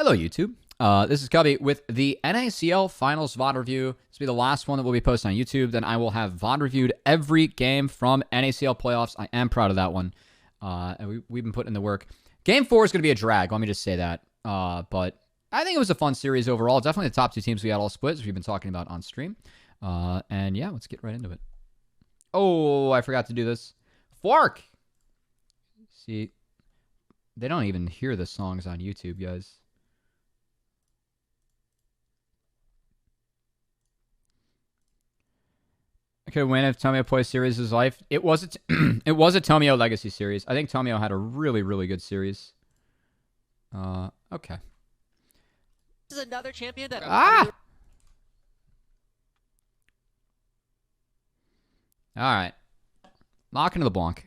Hello, YouTube. This is Cubby with the NACL Finals VoD review. This will be the last one that will be posted on YouTube. Then I will have VoD reviewed every game from NACL playoffs. I am proud of that one. And we've been putting in the work. Game 4 is going to be a drag. Let me just say that. But I think it was a fun series overall. Definitely the top two teams we had all split, as we've been talking about on stream. And yeah, let's get right into it. Oh, I forgot to do this. Fork! See, they don't even hear the songs on YouTube, guys. Could win if Tomio plays series his life. It was a Tomio Legacy series. I think Tomio had a really, really good series. Okay. This is another champion that. All right. Lock into the Blanc.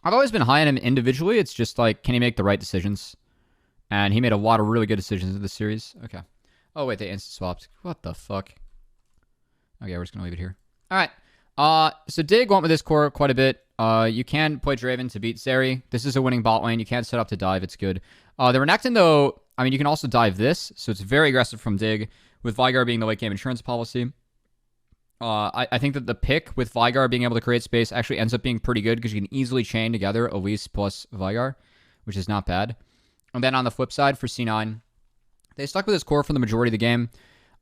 I've always been high on him individually. It's just like, can he make the right decisions? And he made a lot of really good decisions in this series. Okay. Oh, wait, they instant swapped. What the fuck? Okay, we're just going to leave it here. All right. So Dig went with this core quite a bit. You can play Draven to beat Zeri. This is a winning bot lane. You can't set up to dive. It's good. The Renekton, though, I mean, you can also dive this. So it's very aggressive from Dig, with Veigar being the late game insurance policy. I think that the pick with Veigar being able to create space actually ends up being pretty good because you can easily chain together Elise plus Veigar, which is not bad. And then on the flip side for C9, they stuck with his core for the majority of the game.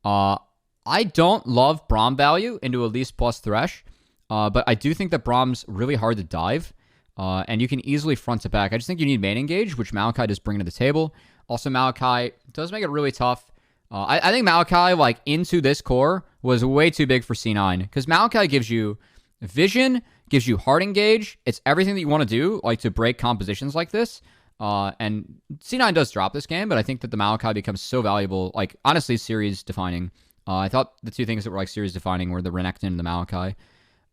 I don't love Braum value into Elise plus Thresh, but I do think that Braum's really hard to dive, and you can easily front to back. I just think you need main engage, which Maokai does bring to the table. Also, Maokai does make it really tough. I think Maokai, like, into this core was way too big for C9, because Maokai gives you vision, gives you hard engage. It's everything that you want to do, like, to break compositions like this. And C9 does drop this game, but I think that the Maokai becomes so valuable, like, honestly, series defining. I thought the two things that were, like, series defining were the Renekton and the Maokai.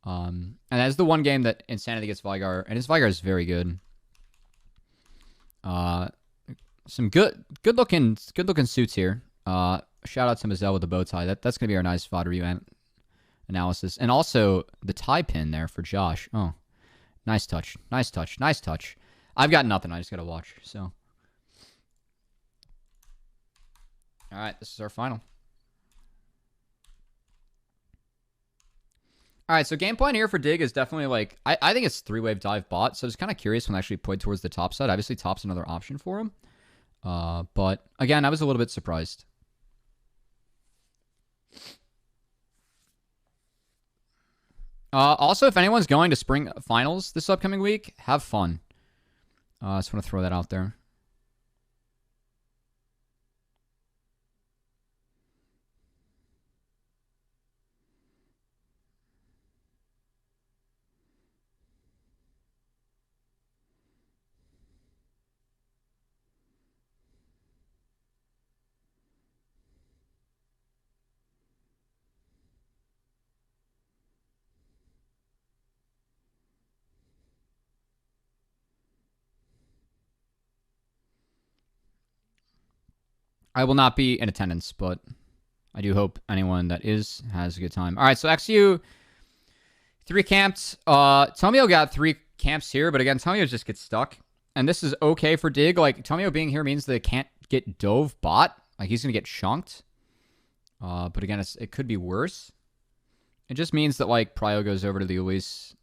And that's the one game that Insanity gets Veigar, and his Veigar is very good. Some good looking suits here. Shout out to Mazel with the bow tie. That's gonna be our nice VoD review analysis. And also the tie pin there for Josh. Oh, nice touch. Nice touch. Nice touch. I've got nothing. I just gotta watch. So, all right, this is our final. All right, so game plan here for Dig is definitely like, I think it's 3-wave dive bot. So I was kind of curious when I actually played towards the top side. Obviously, top's another option for him. But again, I was a little bit surprised. Also, if anyone's going to spring finals this upcoming week, have fun. I just want to throw that out there. I will not be in attendance, but I do hope anyone that is has a good time. All right, so XU, 3 camps. Tomio got 3 camps here, but again, Tomio just gets stuck. And this is okay for Dig. Like, Tomio being here means that it can't get dove bot. Like, he's going to get chunked. But again, it could be worse. It just means that, like, Prio goes over to the Elise.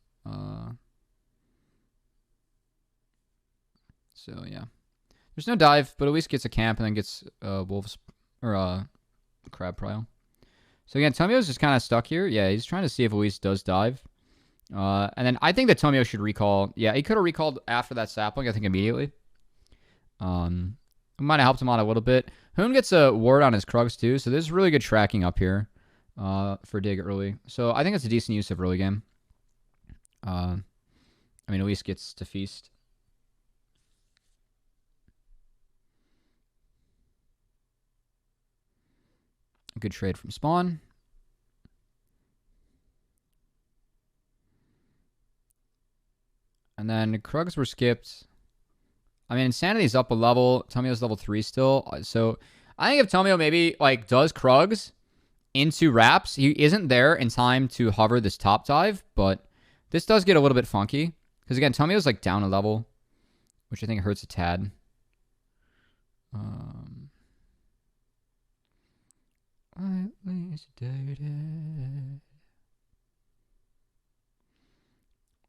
So, yeah. There's no dive, but at least gets a camp and then gets Wolves or Crab Prio. So again, Tomio's just kind of stuck here. Yeah, he's trying to see if Elise does dive. And then I think that Tomio should recall. Yeah, he could have recalled after that sapling, I think immediately. It might have helped him out a little bit. Hoon gets a ward on his Krugs too, so there's really good tracking up here for Dig early. So I think it's a decent use of early game. I mean, Elise gets to feast. A good trade from spawn. And then Krugs were skipped. I mean, Insanity's up a level. Tomio's level 3 still. So I think if Tomio maybe like does Krugs into wraps, he isn't there in time to hover this top dive, but this does get a little bit funky. Because again, Tomio's like down a level, which I think hurts a tad.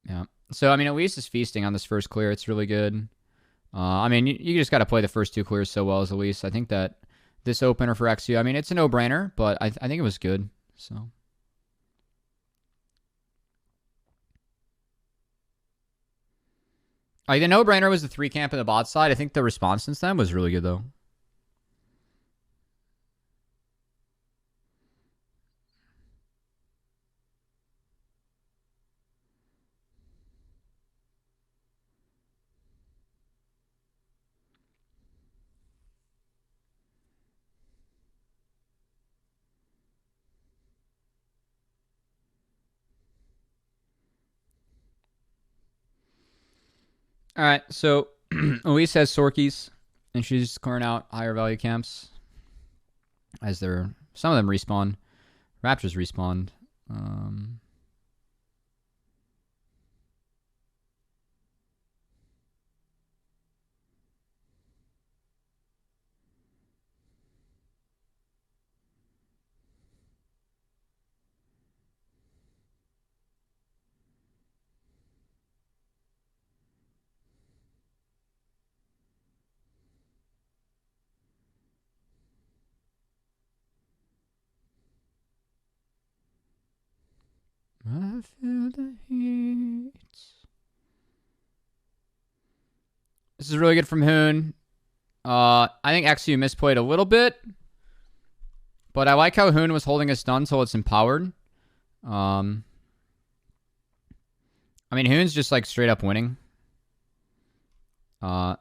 Yeah. So, I mean, at least is feasting on this first clear. It's really good. I mean, you just got to play the first two clears so well as Elise. I think that this opener for XU, I mean, it's a no-brainer, but I think it was good. So. Like, the no-brainer was the 3 camp in the bot side. I think the response since then was really good, though. All right, so Elise has Sorkies, and she's clearing out higher value camps as some of them respawn. Raptors respawned. I feel the heat. This is really good from Hoon. I think XU misplayed a little bit, but I like how Hoon was holding his stun until it's empowered. I mean, Hoon's just like straight up winning. I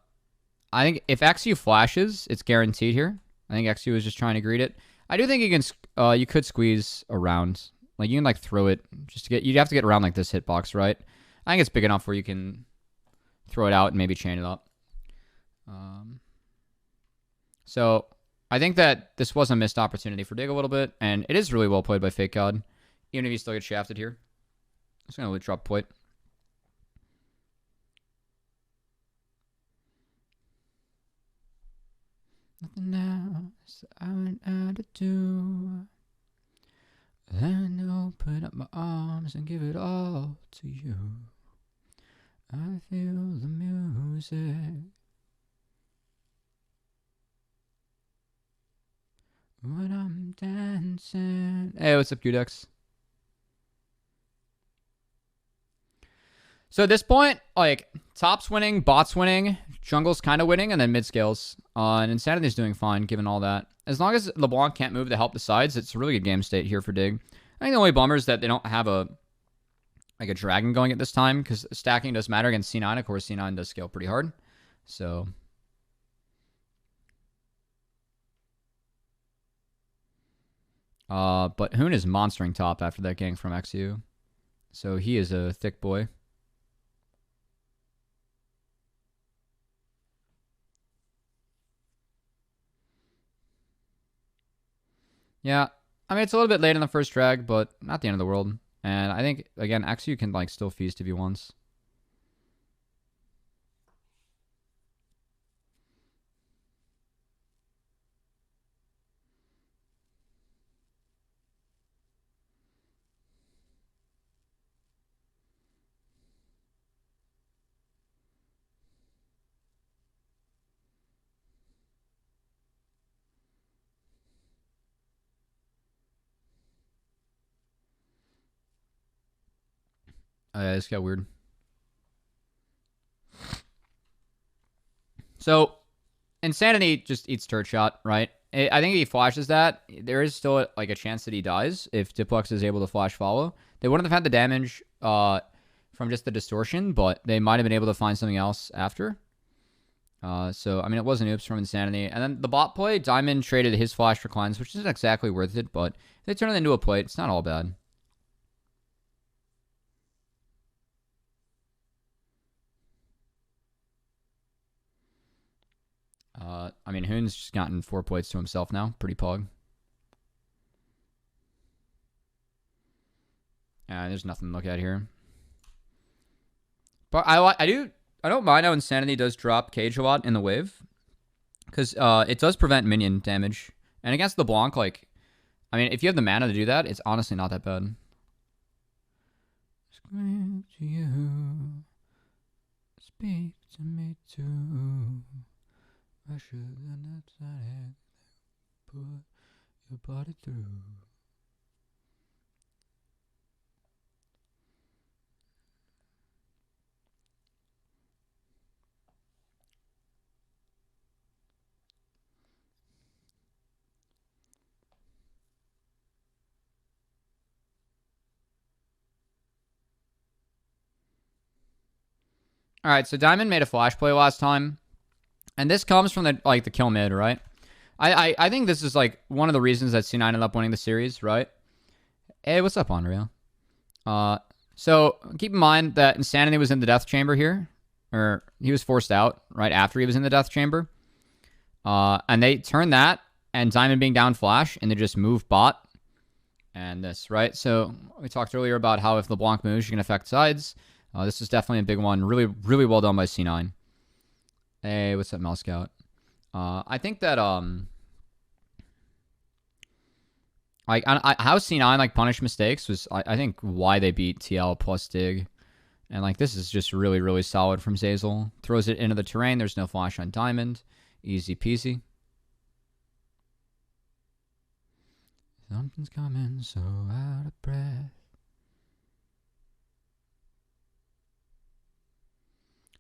think if XU flashes, it's guaranteed here. I think XU is just trying to greet it. I do think you could squeeze around. Like, you can, like, throw it just to get... You'd have to get around, like, this hitbox, right? I think it's big enough where you can throw it out and maybe chain it up. So, I think that this was a missed opportunity for Dig a little bit, and it is really well played by Fake God, even if he still gets shafted here. I'm just going to drop point. Nothing else I went out to do. Then open up my arms and give it all to you. I feel the music when I'm dancing. Hey, what's up, Qdex? So at this point, like, top's winning, bot's winning, jungle's kind of winning, and then mid scales. And Insanity's doing fine, given all that. As long as LeBlanc can't move to help the sides, it's a really good game state here for Dig. I think the only bummer is that they don't have a dragon going at this time, because stacking does matter against C9. Of course, C9 does scale pretty hard. So... but Hoon is monstering top after that gank from XU. So he is a thick boy. Yeah, I mean, it's a little bit late in the first drag, but not the end of the world. And I think, again, XU can, like, still feast if he wants. Oh, yeah, this got weird. So, Insanity just eats turret shot, right? I think if he flashes that, there is still like a chance that he dies if Diplex is able to flash follow. They wouldn't have had the damage from just the distortion, but they might have been able to find something else after. So, I mean, it was an oops from Insanity. And then the bot play, Diamond traded his flash for Cleanse, which isn't exactly worth it, but if they turn it into a plate, it's not all bad. I mean, Hoon's just gotten 4 plates to himself now. Pretty pog. There's nothing to look at here. But I don't mind how Insanity does drop Cage a lot in the wave. Because it does prevent minion damage. And against the Blanc, like, I mean, if you have the mana to do that, it's honestly not that bad. Scream to you. Speak to me too. I should have put your body through. All right, so Diamond made a flash play last time, and this comes from the kill mid, right? I think this is like one of the reasons that C9 ended up winning the series, right? Hey, what's up, Unreal? So keep in mind that Insanity was in the death chamber here, or he was forced out right after he was in the death chamber, and they turned that and Diamond being down flash and they just move bot and this, right? So we talked earlier about how if LeBlanc moves, you can affect sides. This is definitely a big one. Really, really well done by C9. Hey, what's up, Mouse Scout? I think that how C9 like punished mistakes was I think why they beat TL plus Dig, and like this is just really, really solid from Zeyzal. Throws it into the terrain. There's no flash on Diamond. Easy peasy. Something's coming, so out of breath.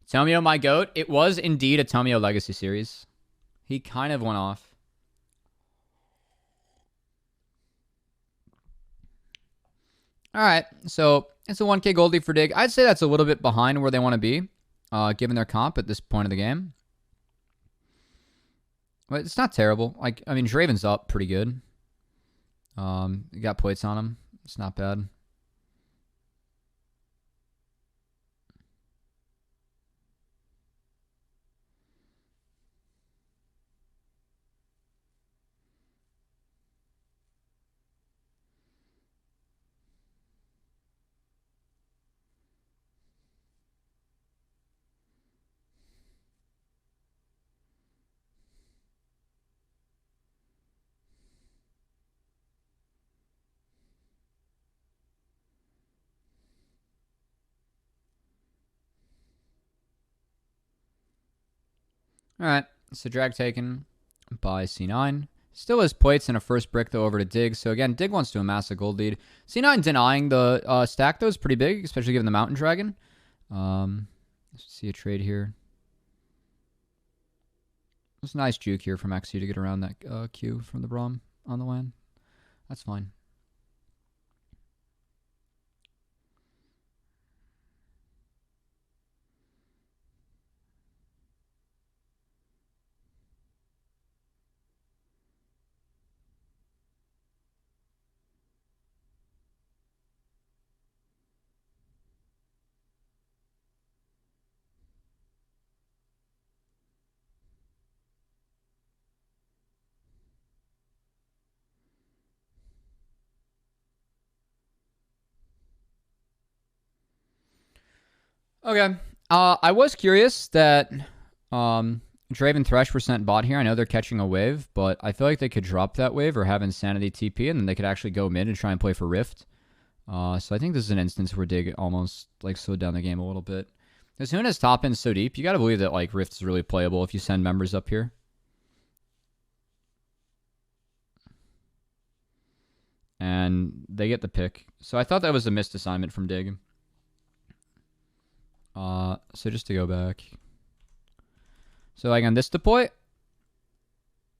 Tomio, my goat. It was indeed a Tomio Legacy series. He kind of went off. All right, so it's a 1K Goldie for Dig. I'd say that's a little bit behind where they want to be, given their comp at this point of the game. But it's not terrible. Like, I mean, Draven's up pretty good. You got plates on him. It's not bad. All right, so drag taken by C9. Still has plates and a first brick, though, over to Dig. So, again, Dig wants to amass a gold lead. C9 denying the stack, though, is pretty big, especially given the Mountain Dragon. Let's see a trade here. It's a nice juke here from XC to get around that Q from the Braum on the land. That's fine. Okay. I was curious that Draven Thresh were sent bot here. I know they're catching a wave, but I feel like they could drop that wave or have Insanity TP, and then they could actually go mid and try and play for Rift. So I think this is an instance where Dig almost like slowed down the game a little bit. As soon as top end's so deep, you got to believe that like Rift is really playable if you send members up here. And they get the pick. So I thought that was a missed assignment from Dig. So just to go back. So like on this deploy,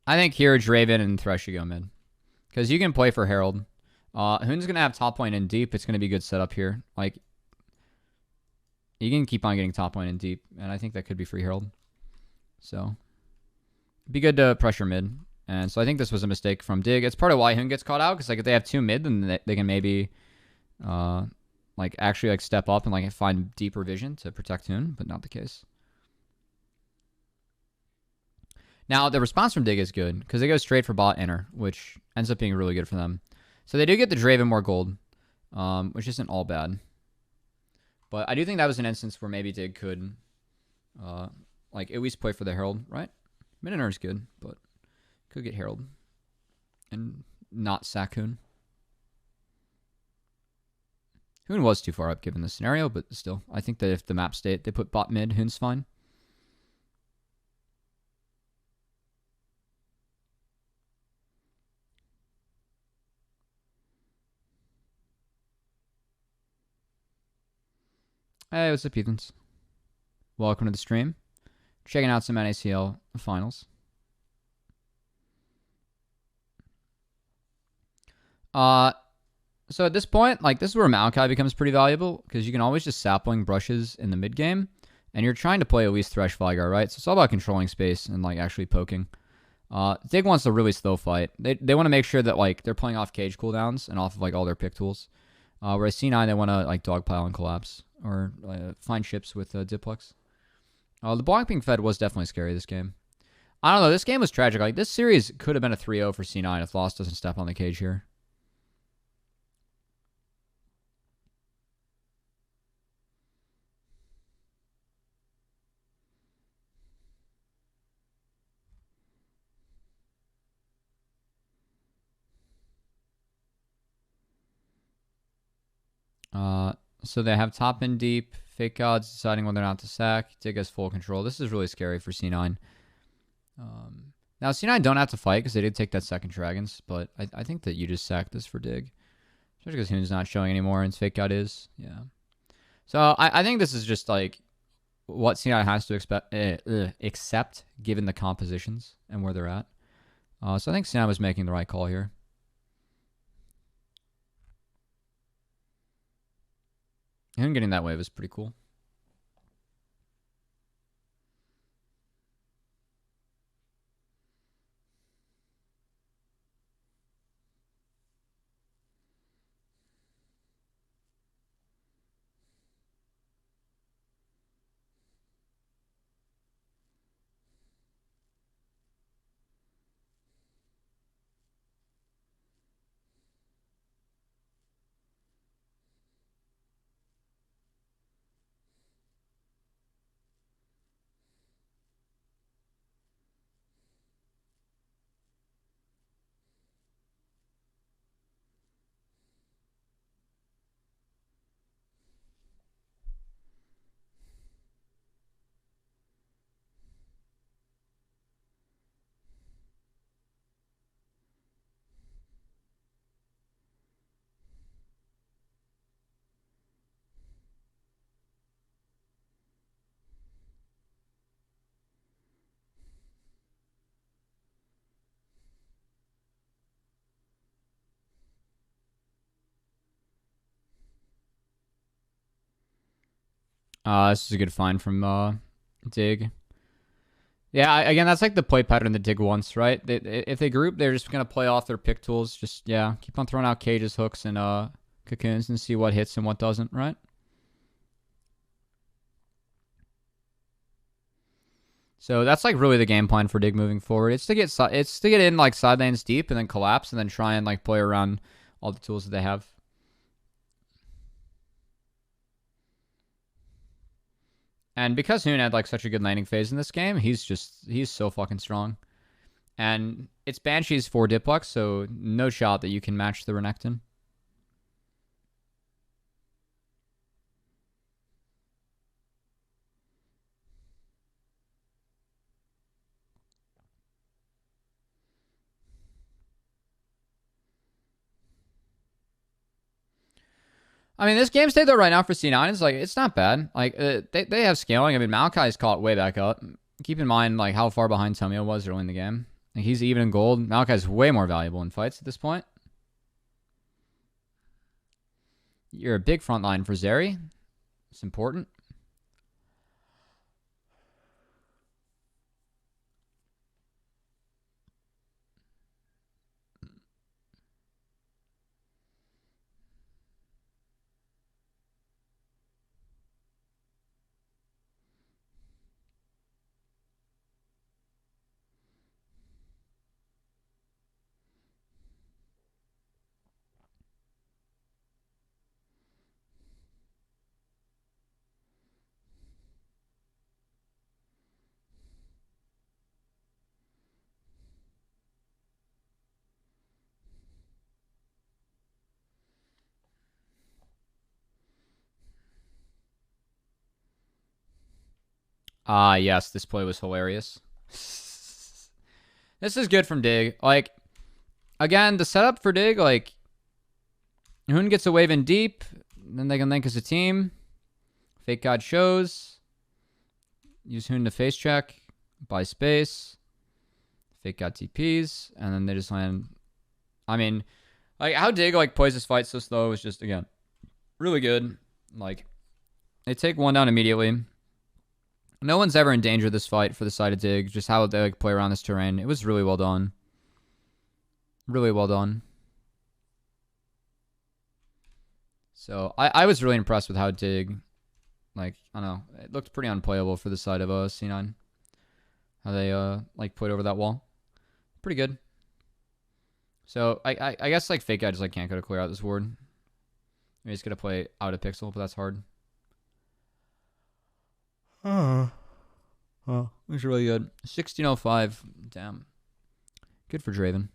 I think here Draven and Thresh should go mid. Because you can play for Herald. Hoon's going to have top lane in deep. It's going to be a good setup here. Like, you can keep on getting top lane in deep. And I think that could be free Herald. So, it'd be good to pressure mid. And so I think this was a mistake from Dig. It's part of why Hoon gets caught out. Because like if they have two mid, then they can maybe like actually like step up and like find deeper vision to protect Hoon. But not the case. Now, the response from Dig is good, because they go straight for bot enter, which ends up being really good for them. So they do get the Draven more gold, which isn't all bad. But I do think that was an instance where maybe Dig could, like, at least play for the Herald, right? Mininar is good, but could get Herald and not sack Hoon. Hoon was too far up given the scenario, but still, I think that if the map state they put bot mid, Hoon's fine. Hey, what's up, Ethans? Welcome to the stream. Checking out some NACL finals. So at this point, like, this is where Maokai becomes pretty valuable, because you can always just sapling brushes in the mid game, and you're trying to play at least Thresh Flyguard, right? So it's all about controlling space and, like, actually poking. Dig wants a really slow fight. They want to make sure that, like, they're playing off cage cooldowns and off of, like, all their pick tools. Whereas C9, they want to, like, dogpile and collapse, or find ships with Diplex. The block being fed was definitely scary this game. I don't know, this game was tragic. Like, this series could have been a 3-0 for C9 if Lost doesn't step on the cage here. So they have top and deep. Fake Gods deciding whether or not to sack. Dig has full control. This is really scary for C9. Now, C9 don't have to fight because they did take that second Dragons, but I think that you just sack this for Dig. Especially because Hoon's not showing anymore and Fake God is. Yeah. So I think this is just like what C9 has to accept given the compositions and where they're at. So I think C9 was making the right call here. Him getting that wave is pretty cool. This is a good find from Dig. Yeah, again, that's like the play pattern that Dig wants, right? If they group, they're just going to play off their pick tools. Just, yeah, keep on throwing out cages, hooks, and cocoons and see what hits and what doesn't, right? So that's like really the game plan for Dig moving forward. It's to get in like side lanes deep and then collapse and then try and like play around all the tools that they have. And because Hoon had like such a good landing phase in this game, he's so fucking strong. And it's Banshee's 4 Diplex, so no shot that you can match the Renekton. I mean, this game state though right now for C9 is like, it's not bad. Like they have scaling. I mean, Maokai's caught way back up. Keep in mind like how far behind Tomio was early in the game. Like, he's even in gold. Maokai's way more valuable in fights at this point. You're a big front line for Zeri. It's important. Ah, yes, this play was hilarious. This is good from Dig. Like, again, the setup for Dig, like, Hoon gets a wave in deep, then they can link as a team. Fake God shows. Use Hoon to face check. Buy space. Fake God TPs, and then they just land. I mean, like, how Dig, like, plays this fight so slow is just, again, really good. Like, they take one down immediately. No one's ever in danger of this fight for the side of Dig. Just how they like play around this terrain. It was really well done. Really well done. So I was really impressed with how Dig, like, I don't know, it looked pretty unplayable for the side of C9. How they like played over that wall. Pretty good. So I guess like Fake Guy just like can't go to clear out this ward. Maybe he's gonna play out a pixel, but that's hard. Oh, it was really good. 1605. Damn. Good for Draven.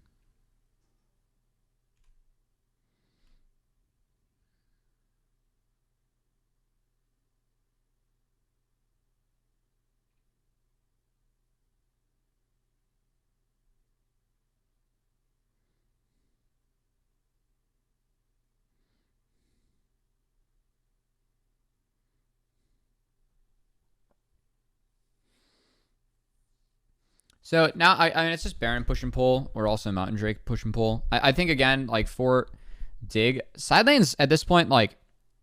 So now, I mean, it's just Baron push and pull, or also Mountain Drake push and pull. I think, again, like, for Dig, side lanes at this point, like,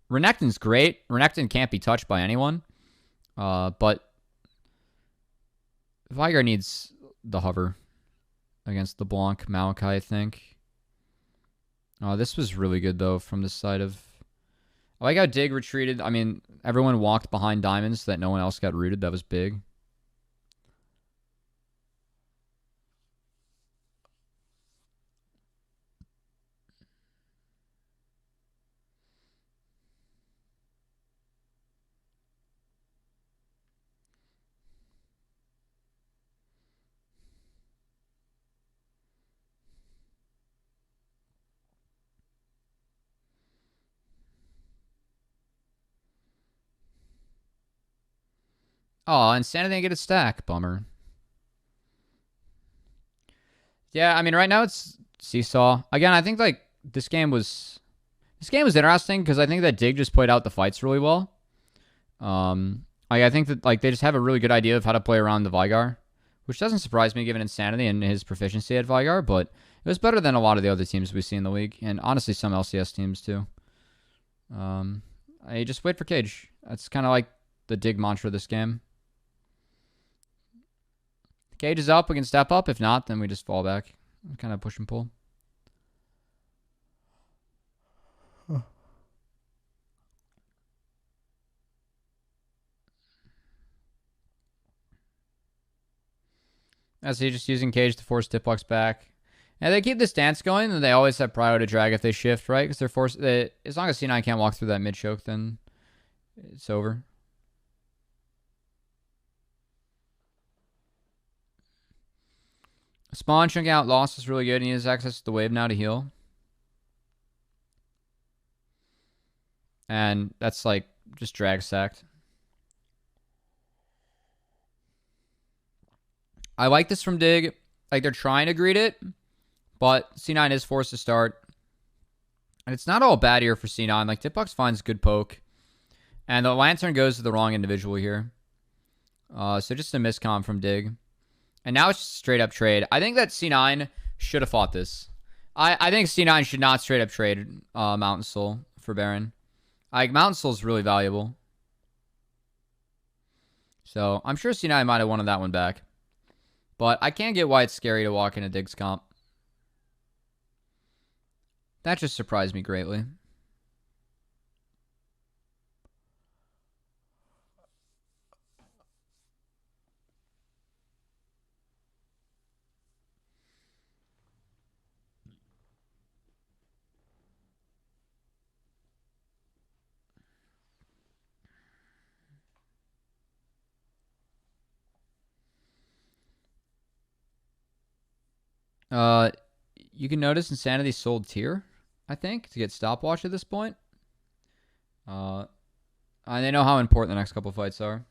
Renekton's great. Renekton can't be touched by anyone. But Veigar needs the hover against LeBlanc, Maokai, I think. This was really good, though, from the side of... I like how Dig retreated. I mean, everyone walked behind diamonds so that no one else got rooted. That was big. Oh, Insanity didn't get a stack. Bummer. Yeah, I mean, right now it's seesaw. Again, I think, like, this game was interesting because I think that Dig just played out the fights really well. I think that, like, they just have a really good idea of how to play around the Veigar, which doesn't surprise me given Insanity and his proficiency at Veigar, but it was better than a lot of the other teams we see in the league, and honestly, some LCS teams too. I just wait for Cage. That's kind of like the Dig mantra this game. Cage is up, we can step up. If not, then we just fall back. Kind of push and pull. Huh. As he just using Cage to force Tipbox back. And they keep this dance going, and they always have priority to drag if they shift, right? Because they're forced. As long as C9 can't walk through that mid choke, then it's over. Spawn chunking out loss is really good, and he has access to the wave now to heal. And that's like just drag sacked. I like this from Dig. Like, they're trying to greet it, but C9 is forced to start. And it's not all bad here for C9. Like, Tipbox finds good poke. And the Lantern goes to the wrong individual here. So just a miscom from Dig. And now it's just straight up trade. I think that C9 should have fought this. I think C9 should not straight up trade Mountain Soul for Baron. Like, Mountain Soul is really valuable. So I'm sure C9 might have wanted that one back. But I can't get why it's scary to walk in a Diggs comp. That just surprised me greatly. You can notice Insanity sold tier, I think, to get stopwatch at this point. And they know how important the next couple fights are.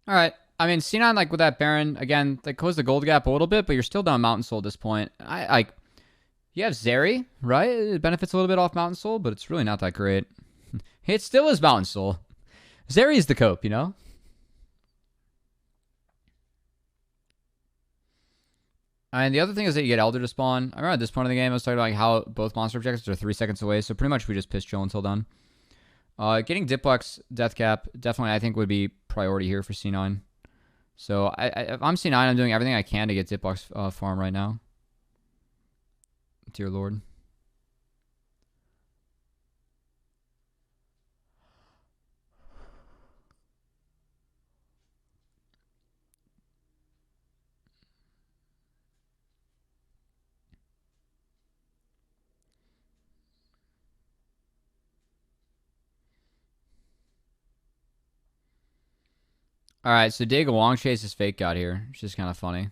All right. I mean, C9, like, with that Baron, again, that closed the gold gap a little bit, but you're still down Mountain Soul at this point. You have Zeri, right? It benefits a little bit off Mountain Soul, but it's really not that great. It still is Mountain Soul. Zeri is the cope, you know? And the other thing is that you get Elder to spawn. I remember at this point in the game, I was talking about like how both monster objectives are 3 seconds away, so pretty much we just piss chill until then. Getting Diplex Death Cap definitely, I think, would be priority here for C9. So if I'm C9, I'm doing everything I can to get Diplex farm right now. Dear Lord. All right, so Dig long chase his fake god here, which is kind of funny.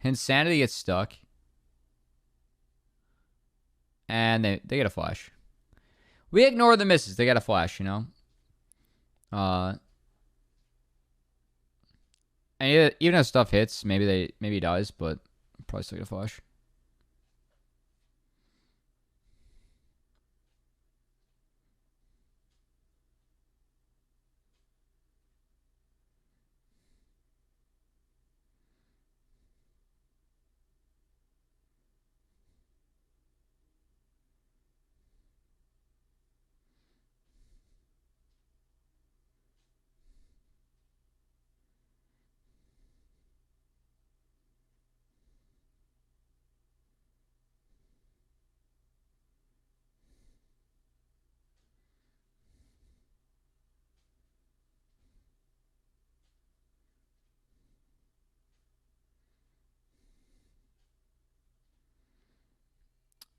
Insanity gets stuck. And they get a flash. We ignore the misses. They get a flash, you know? And even if stuff hits, maybe he dies, but probably still get a flash.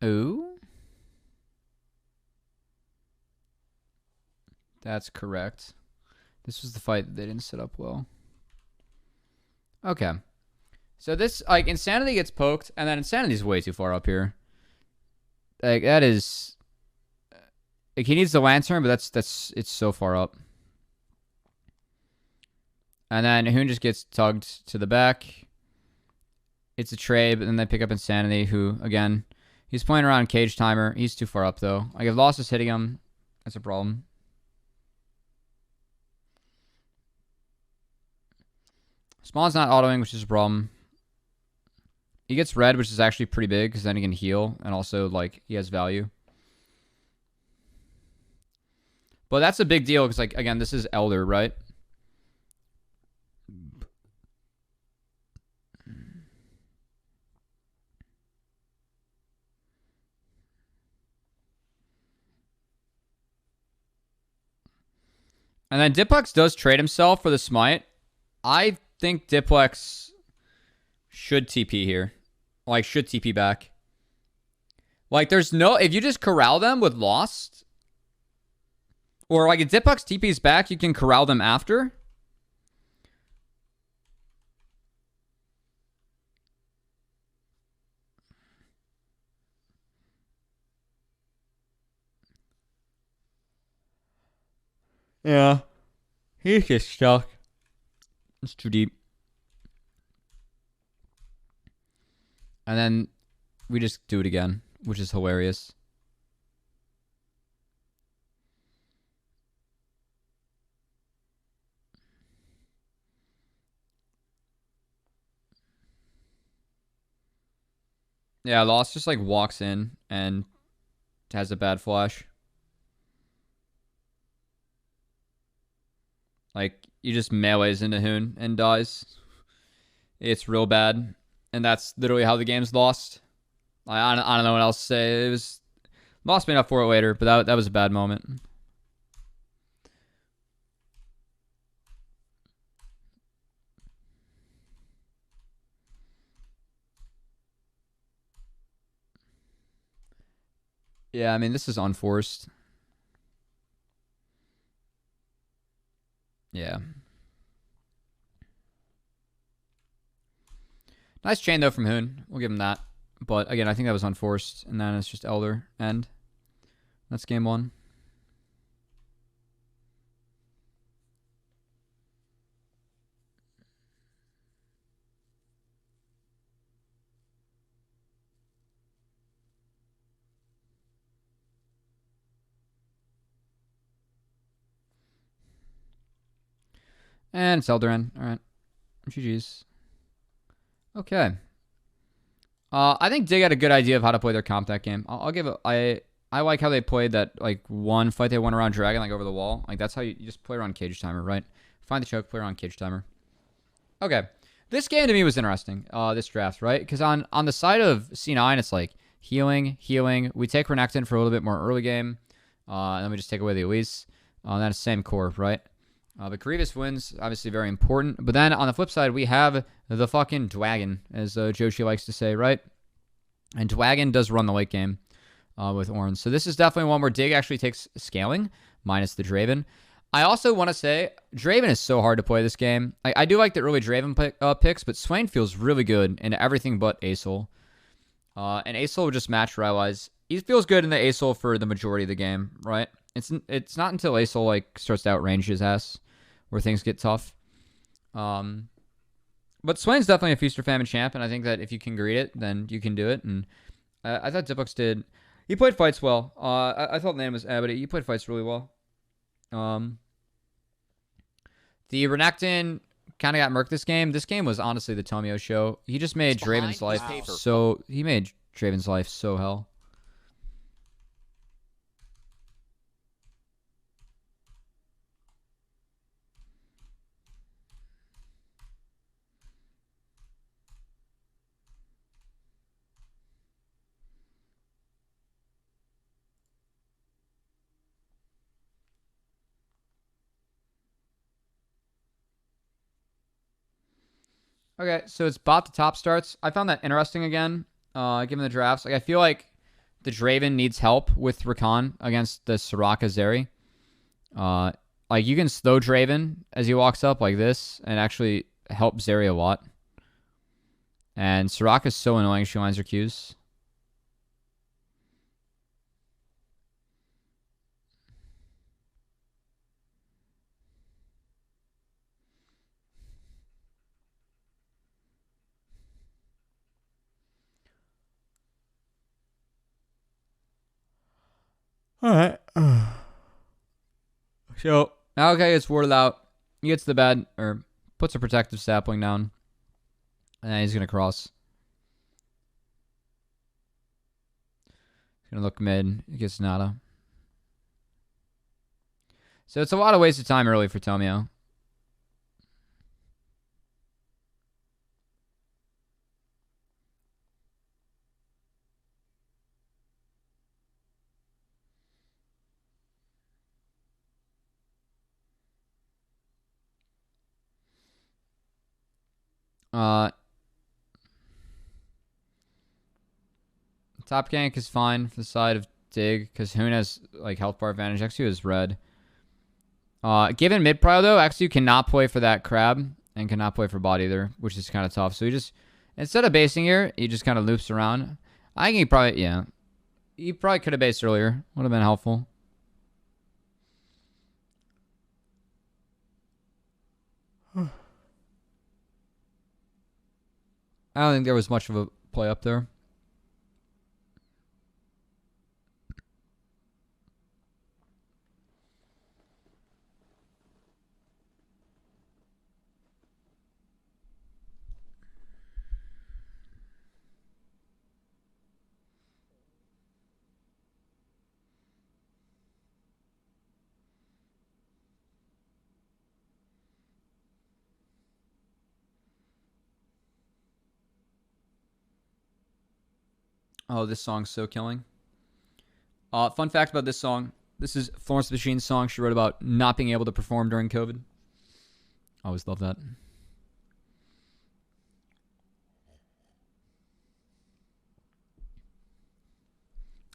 Ooh. That's correct. This was the fight that they didn't set up well. Okay. So this, like, Insanity gets poked, and then Insanity's way too far up here. Like, that is... Like, he needs the Lantern, but it's so far up. And then Hoon just gets tugged to the back. It's a trade, but then they pick up Insanity, who, again, he's playing around Cage Timer. He's too far up, though. Like, if Lost is hitting him, that's a problem. Spawn's not autoing, which is a problem. He gets red, which is actually pretty big, because then he can heal, and also, like, he has value. But that's a big deal, because, like, again, this is Elder, right? And then Diplex does trade himself for the smite. I think Diplex should TP here. Like, should TP back. Like, there's no... If you just corral them with Lost... Or, like, if Diplex TP's back, you can corral them after. Yeah. He's just stuck. It's too deep. And then we just do it again, which is hilarious. Yeah, Lost just, like, walks in and has a bad flash. Like, he just melees into Hoon and dies. It's real bad. And that's literally how the game's lost. I don't know what else to say. It was... Lost made up for it later, but that was a bad moment. Yeah, I mean, this is unforced. Yeah. Nice chain, though, from Hoon. We'll give him that. But, again, I think that was unforced. And then it's just Elder. End. That's game 1. And it's Eldoran. All right. GG's. Okay. I think Dig had a good idea of how to play their comp that game. I'll give it. I like how they played that like one fight they won around Dragon, like over the wall. Like that's how you just play around cage timer, right? Find the choke, play around cage timer. Okay. This game to me was interesting, this draft, right? Because on the side of C9, it's like healing. We take Renekton for a little bit more early game. And then we just take away the Elise. Then it's same core, right? But Grievous wins, obviously very important. But then on the flip side, we have the fucking Dwagon, as Joshi likes to say, right? And Dwagon does run the late game with Orange. So this is definitely one where Dig actually takes scaling, minus the Draven. I also want to say, Draven is so hard to play this game. I do like the early Draven picks, but Swain feels really good into everything but Acel. And Acel will just match Rywise. He feels good in the Acel for the majority of the game, right? It's not until Acel like starts to outrange his ass where things get tough. But Swain's definitely a feast or famine champ, and I think that if you can greet it, then you can do it. And I thought Dipux did. He played fights well. I thought the name was but he played fights really well. The Renekton kind of got murked this game. This game was honestly the Tomio show. He just made Draven's life he made Draven's life so hell. Okay, so it's bot to top starts. I found that interesting again, given the drafts. Like I feel like the Draven needs help with Rakan against the Soraka Zeri. Like you can slow Draven as he walks up like this and actually help Zeri a lot. And Soraka's so annoying, she lines her Qs. All right. So, okay, it's warded out. He gets the bed, or puts a protective sapling down. And then he's going to cross. He's going to look mid. He gets nada. So it's a lot of wasted time early for Tomio. Top gank is fine for the side of Dig, because Hoon has like health bar advantage. XU is red. Given mid prio though, XU cannot play for that crab and cannot play for bot either, which is kind of tough. So he just, instead of basing here, he just kind of loops around. I think he probably could have based earlier. Would have been helpful. I don't think there was much of a play up there. Oh, this song's so killing. Fun fact about this song. This is Florence the Machine's song she wrote about not being able to perform during COVID. I always love that.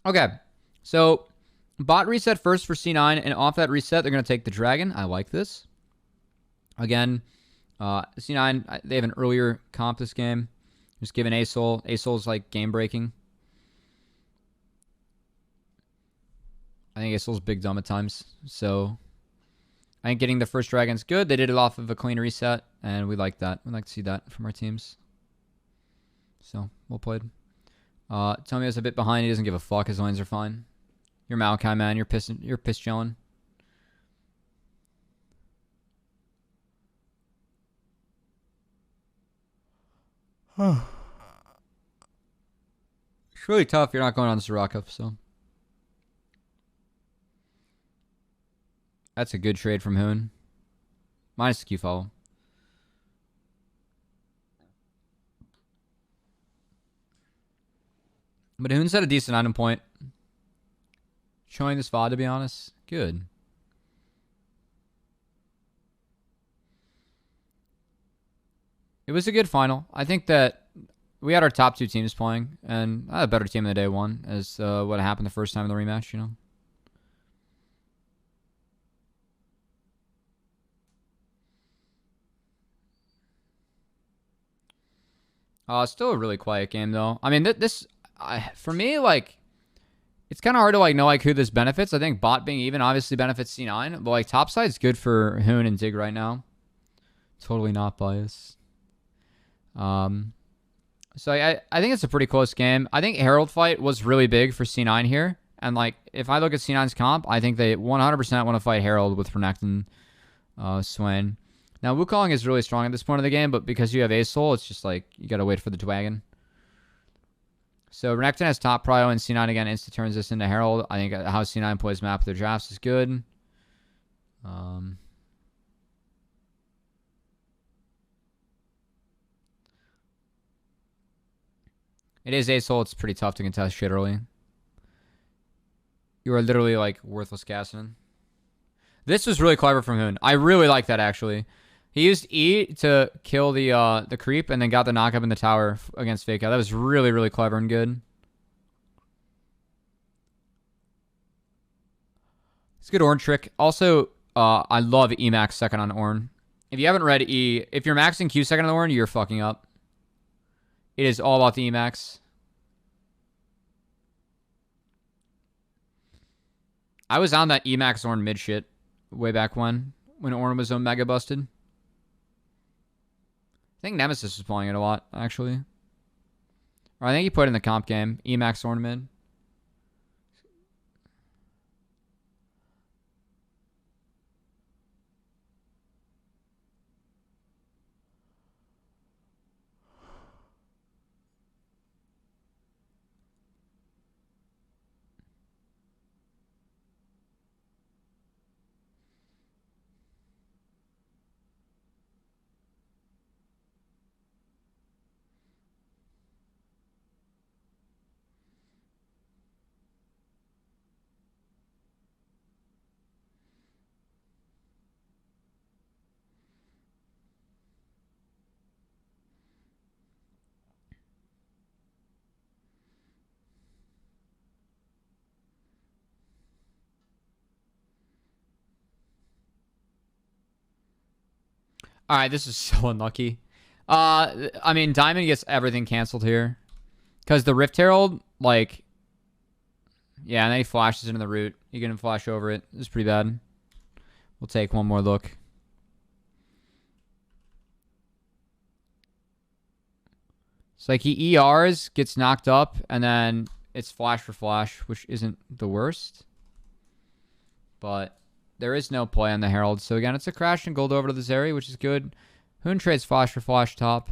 Okay, so bot reset first for C9, and off that reset, they're going to take the dragon. I like this. Again, C9, they have an earlier comp this game. Just given Acel. Acel's like game breaking. I think Acel's big dumb at times. So I think getting the first dragon's good. They did it off of a clean reset, and we like that. We like to see that from our teams. So, well played. Tomio's a bit behind. He doesn't give a fuck. His lanes are fine. You're Maokai, man. You're piss chilling. It's really tough. You're not going on Soraka, so. That's a good trade from Hoon. Minus the Q follow. But Hoon's at a decent item point. Showing this VoD, to be honest. Good. It was a good final. I think that we had our top two teams playing, and I had a better team in the day one, as what happened the first time in the rematch, you know. Still a really quiet game, though. I mean, for me, like, it's kind of hard to, like, know, like, who this benefits. I think bot being even obviously benefits C9, but, like, top side's good for Hoon and Dig right now. Totally not biased. So I think it's a pretty close game. I think Herald fight was really big for C9 here. And, like, if I look at C9's comp, I think they 100% want to fight Herald with Renekton, Swain. Now, Wukong is really strong at this point of the game, but because you have Ace-Soul, it's just like, you gotta wait for the Dwagon. So, Renekton has top prio, and C9 again insta-turns this into Herald. I think how C9 plays map of their drafts is good. It is Ace-Soul, it's pretty tough to contest shit early. You are literally, like, worthless gassing. This was really clever from Hoon. I really like that, actually. He used E to kill the creep and then got the knockup in the tower against Fake Out. That was really, really clever and good. It's a good Ornn trick. Also, I love Emax second on Ornn. If you haven't read E, if you're maxing Q second on Ornn, you're fucking up. It is all about the Emax. I was on that Emax Ornn mid shit way back when Ornn was Omega busted. I think Nemesis was playing it a lot, actually. Or I think he put it in the comp game. Emax Ornn mid. All right, this is so unlucky. I mean, Diamond gets everything canceled here. Because the Rift Herald, like... Yeah, and then he flashes into the root. You can flash over it. It's pretty bad. We'll take one more look. It's like he ERs, gets knocked up, and then it's flash for flash, which isn't the worst. But... there is no play on the Herald. So again, it's a crash and gold over to the Zeri, which is good. Hoon trades flash for flash top.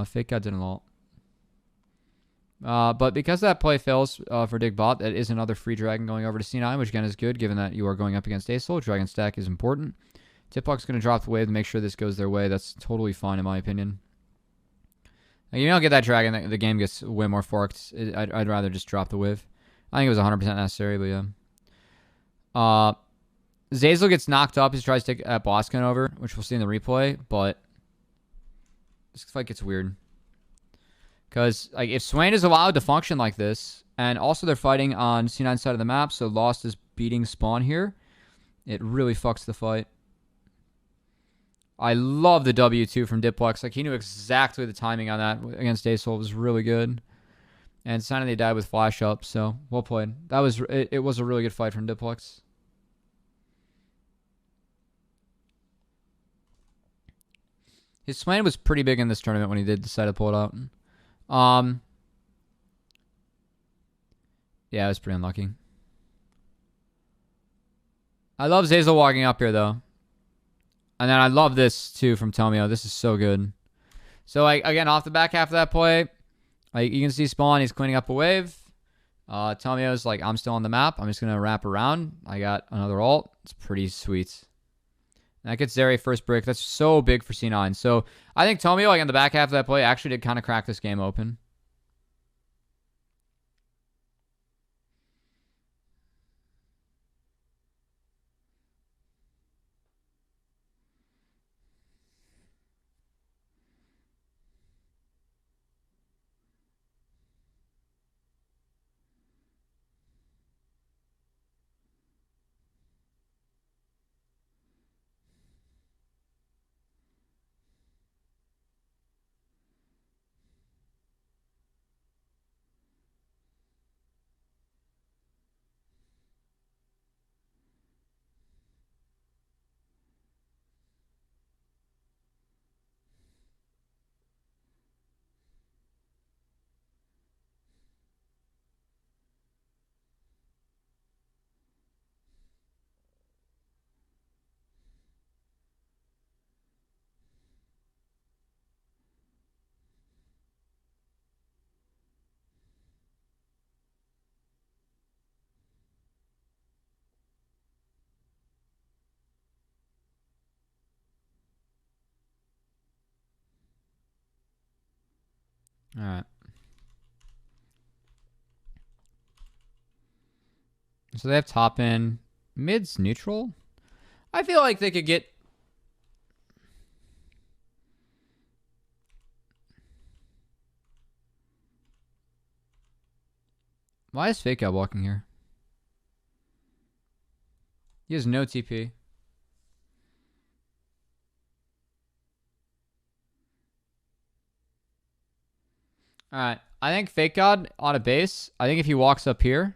Fake God didn't ult. But because that play fails for Dig Bot, that is another free dragon going over to C9, which again is good, given that you are going up against Ace-Soul. Dragon stack is important. Tiplock's going to drop the wave to make sure this goes their way. That's totally fine in my opinion. Now, you don't get that dragon, the game gets way more forked. I'd rather just drop the wave. I think it was 100% necessary, but yeah. Zeyzal gets knocked up. He tries to take Boskin over, which we'll see in the replay, but this fight gets weird. Because like, if Swain is allowed to function like this, and also they're fighting on C9 side of the map, so Lost is beating spawn here, it really fucks the fight. I love the W2 from Diplex. Like, he knew exactly the timing on that against Ace-Soul. It was really good. And Sign they died with flash up, so well played. That was it was a really good fight from Diplex. His Swain was pretty big in this tournament when he did decide to pull it out. Yeah, it was pretty unlucky. I love Zeyzal walking up here, though. And then I love this, too, from Tomio. This is so good. So like again, off the back half of that play, like you can see Spawn, he's cleaning up a wave. Tomio's like, I'm still on the map. I'm just gonna wrap around. I got another ult. It's pretty sweet. And that gets Zeri first break. That's so big for C9. So I think Tomio, like on the back half of that play, actually did kind of crack this game open. All right. So they have top in. Mid's neutral. I feel like they could get... Why is Fake Out walking here? He has no TP. Alright. I think Fake God on a base. I think if he walks up here,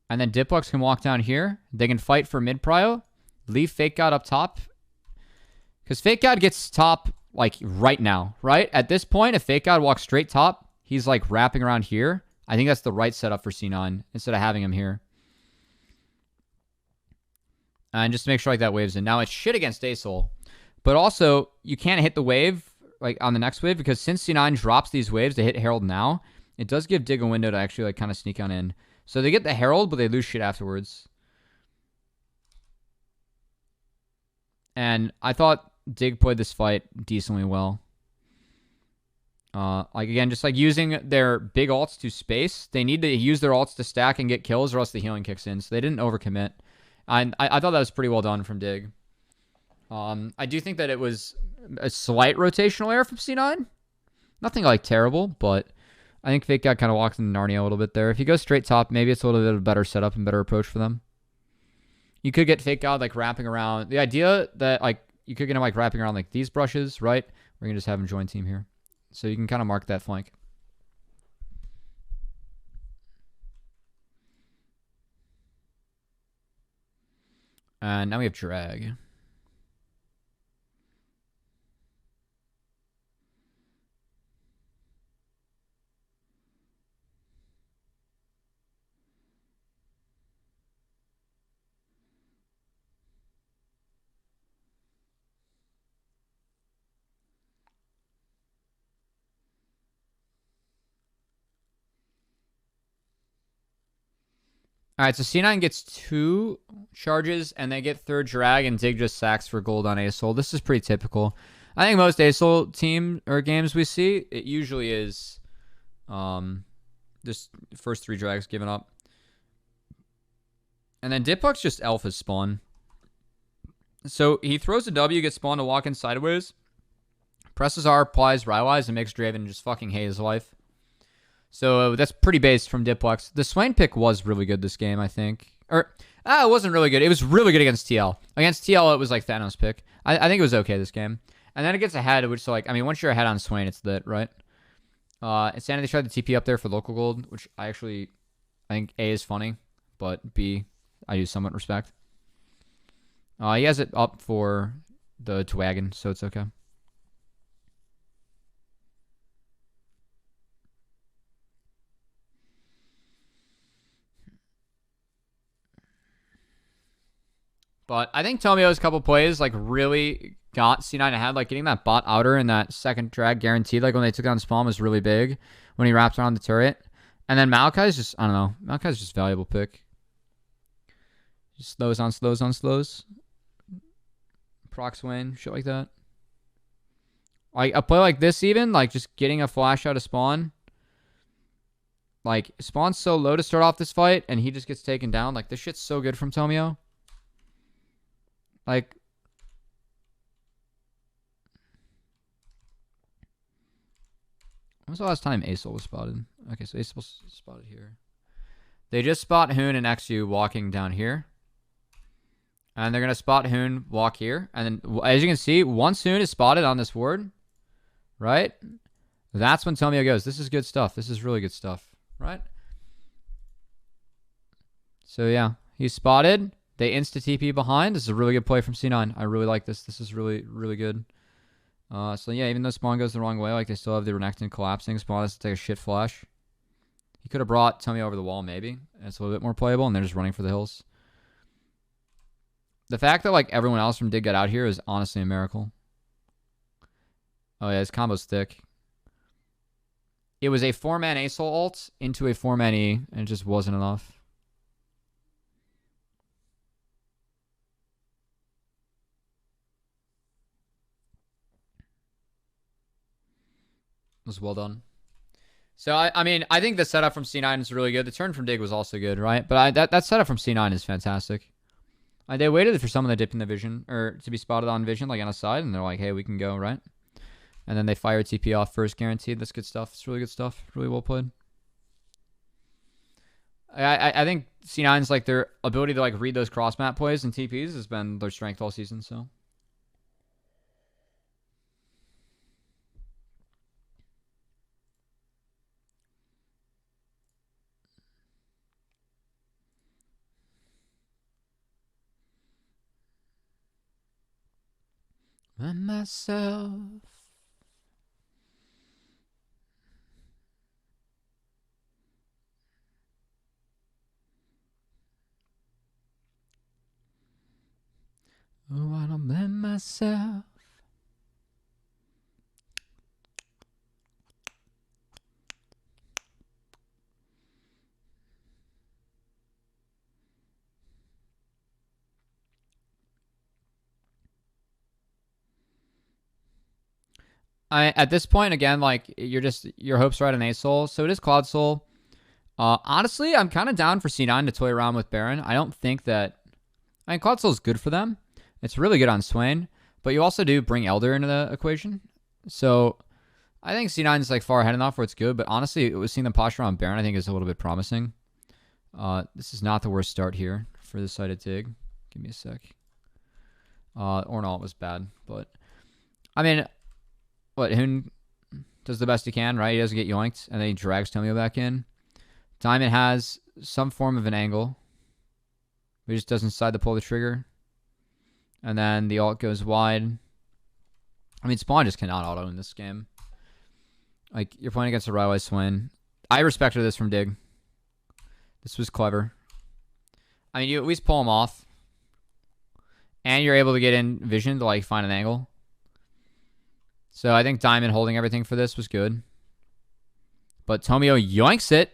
and then Diplux can walk down here, they can fight for mid prio. Leave Fake God up top. Because Fake God gets top, like, right now, right? At this point, if Fake God walks straight top, he's, like, wrapping around here. I think that's the right setup for C9, instead of having him here. And just to make sure, like, that wave's in. Now, it's shit against ASOL. But also, you can't hit the wave, like, on the next wave, because since C9 drops these waves to hit Herald now, it does give Dig a window to actually, like, kind of sneak on in. So they get the Herald, but they lose shit afterwards. And I thought Dig played this fight decently well. Like, again, just, like, using their big ults to space. They need to use their ults to stack and get kills, or else the healing kicks in. So they didn't overcommit. And I thought that was pretty well done from Dig. I do think that it was a slight rotational error from C9. Nothing, like, terrible, but I think Fake God kind of walked into Narnia a little bit there. If he goes straight top, maybe it's a little bit of a better setup and better approach for them. You could get Fake God, like, wrapping around. The idea that, like, you could get him, like, wrapping around, like, these brushes, right? We're going to just have him join team here. So you can kind of mark that flank. And now we have drag. All right, so C9 gets 2 charges, and they get third drag, and Dig just sacks for gold on ASOL. This is pretty typical. I think most ASOL team or games we see, it usually is just first 3 drags given up. And then Diplux just alpha spawn. So he throws a W, gets spawned to walk in sideways, presses R, applies Rywise, and makes Draven just fucking hate his life. So that's pretty base from Diplux. The Swain pick was really good this game, I think. Or, it wasn't really good. It was really good against TL. Against TL, it was like Thanos pick. I think it was okay this game. And then it gets ahead, which, like, I mean, once you're ahead on Swain, it's lit, right? Insanity tried the TP up there for local gold, which I think A is funny, but B, I do somewhat respect. He has it up for the Twagon, so it's okay. But I think Tomio's couple plays like really got C9 ahead. Like getting that bot outer and that second drag guaranteed. Like when they took down Spawn was really big when he wrapped around the turret. And then Maokai's just, I don't know. Maokai's just valuable pick. Just slows on slows on slows. Procs win, shit like that. Like a play like this even, like just getting a flash out of Spawn. Like Spawn's so low to start off this fight and he just gets taken down. Like this shit's so good from Tomio. Like, when was the last time ASOL was spotted? Okay, so ASOL was spotted here. They just spot Hoon and XU walking down here. And they're going to spot Hoon walk here. And then, as you can see, once Hoon is spotted on this ward, right? That's when Tomio goes. This is good stuff. This is really good stuff, right? So, yeah, he's spotted. They insta-TP behind. This is a really good play from C9. I really like this. This is really, really good. So, yeah, even though Spawn goes the wrong way, like, they still have the Renekton collapsing. Spawn has to take a shit flash. He could have brought Tomio over the wall, maybe. It's a little bit more playable, and they're just running for the hills. The fact that, like, everyone else from Dig got out here is honestly a miracle. Oh, yeah, his combo's thick. It was a 4-man ASOL ult into a 4-man E, and it just wasn't enough. Was well done. So, I mean, I think the setup from C9 is really good. The turn from Dig was also good, right? But that setup from C9 is fantastic. They waited for someone to dip in the vision, or to be spotted on vision, like on a side, and they're like, hey, we can go, right? And then they fire TP off first, guaranteed. That's good stuff. It's really good stuff. Really well played. I think C9's, like, their ability to, like, read those cross-map plays and TPs has been their strength all season, so... And myself. Oh, I don't blame myself. At this point, again, like, your hopes are at an ASOL, so it is Cloud Soul. Honestly, I'm kind of down for C9 to toy around with Baron. I don't think that... I mean, Cloud Soul is good for them. It's really good on Swain, but you also do bring Elder into the equation. So, I think C9 is, like, far ahead enough where it's good, but honestly, seeing them posture on Baron, I think is a little bit promising. This is not the worst start here for this side of Dig. Give me a sec. Ornalt was bad, but... I mean... What, Hoon does the best he can, right? He doesn't get yoinked, and then he drags Tomio back in. Diamond has some form of an angle. He just doesn't decide to pull the trigger. And then the ult goes wide. I mean, Spawn just cannot auto in this game. Like, you're playing against a Rywise Swain. I respected this from Dig. This was clever. I mean, you at least pull him off. And you're able to get in vision to, like, find an angle. So I think Diamond holding everything for this was good. But Tomio yoinks it.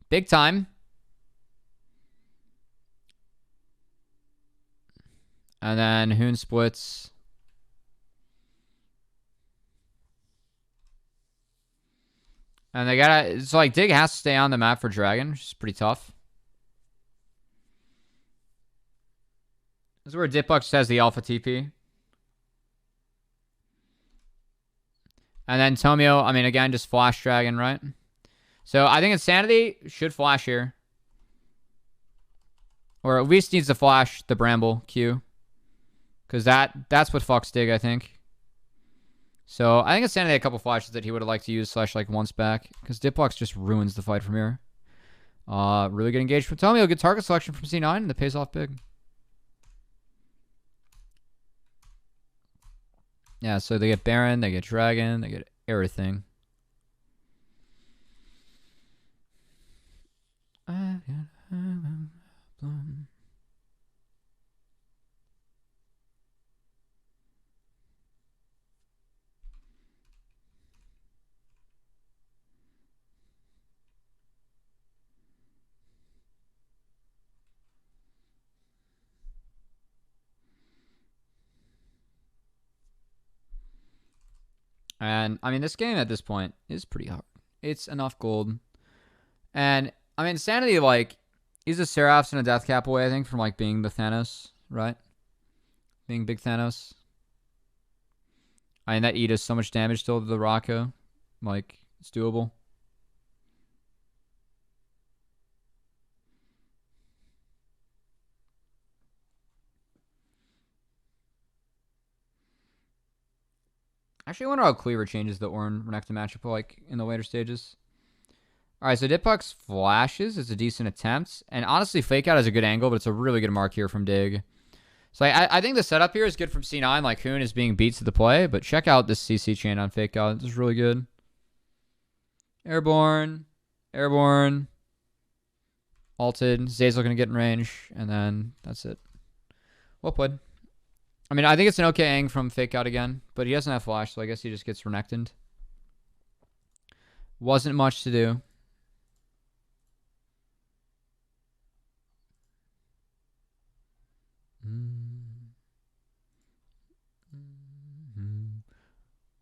Big time. And then Hoon splits. And they gotta... It's like Dig has to stay on the map for Dragon, which is pretty tough. This is where Ditbuck has the alpha TP. And then Tomio, I mean, again, just flash Dragon, right? So I think Insanity should flash here. Or at least needs to flash the Bramble Q. Because that's what fucks Dig, I think. So I think Insanity had a couple flashes that he would have liked to use / like once back. Because Ditbox just ruins the fight from here. Really good engagement from Tomio. Good target selection from C9. And that pays off big. Yeah, so they get Baron, they get Dragon, they get everything. And, I mean, this game at this point is pretty hard. It's enough gold. And, I mean, Sanity, like, he's a Seraphs and a Death Cap away, I think, from, like, being the Thanos, right? Being big Thanos. I mean, that E does so much damage still to the Rocco. Like, it's doable. Actually, I wonder how Cleaver changes the Ornn Renekton matchup, like, in the later stages. Alright, so Ditpuck's flashes is a decent attempt. And honestly, Fake Out is a good angle, but it's a really good mark here from Dig. So I think the setup here is good from C9. Like, Hoon is being beat to the play, but check out this CC chain on Fake Out. This is really good. Airborne. Airborne. Alted. Zazel going to get in range, and then that's it. Well played. I mean, I think it's an okay ang from Fake Out again, but he doesn't have flash, so I guess he just gets Renektoned. Wasn't much to do.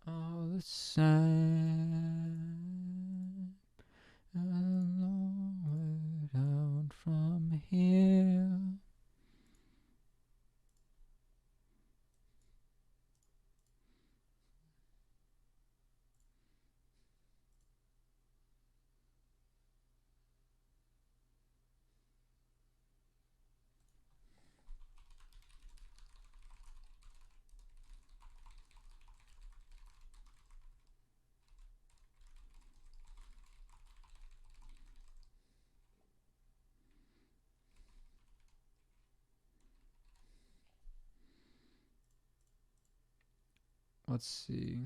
All the same, a long way down from here. Let's see.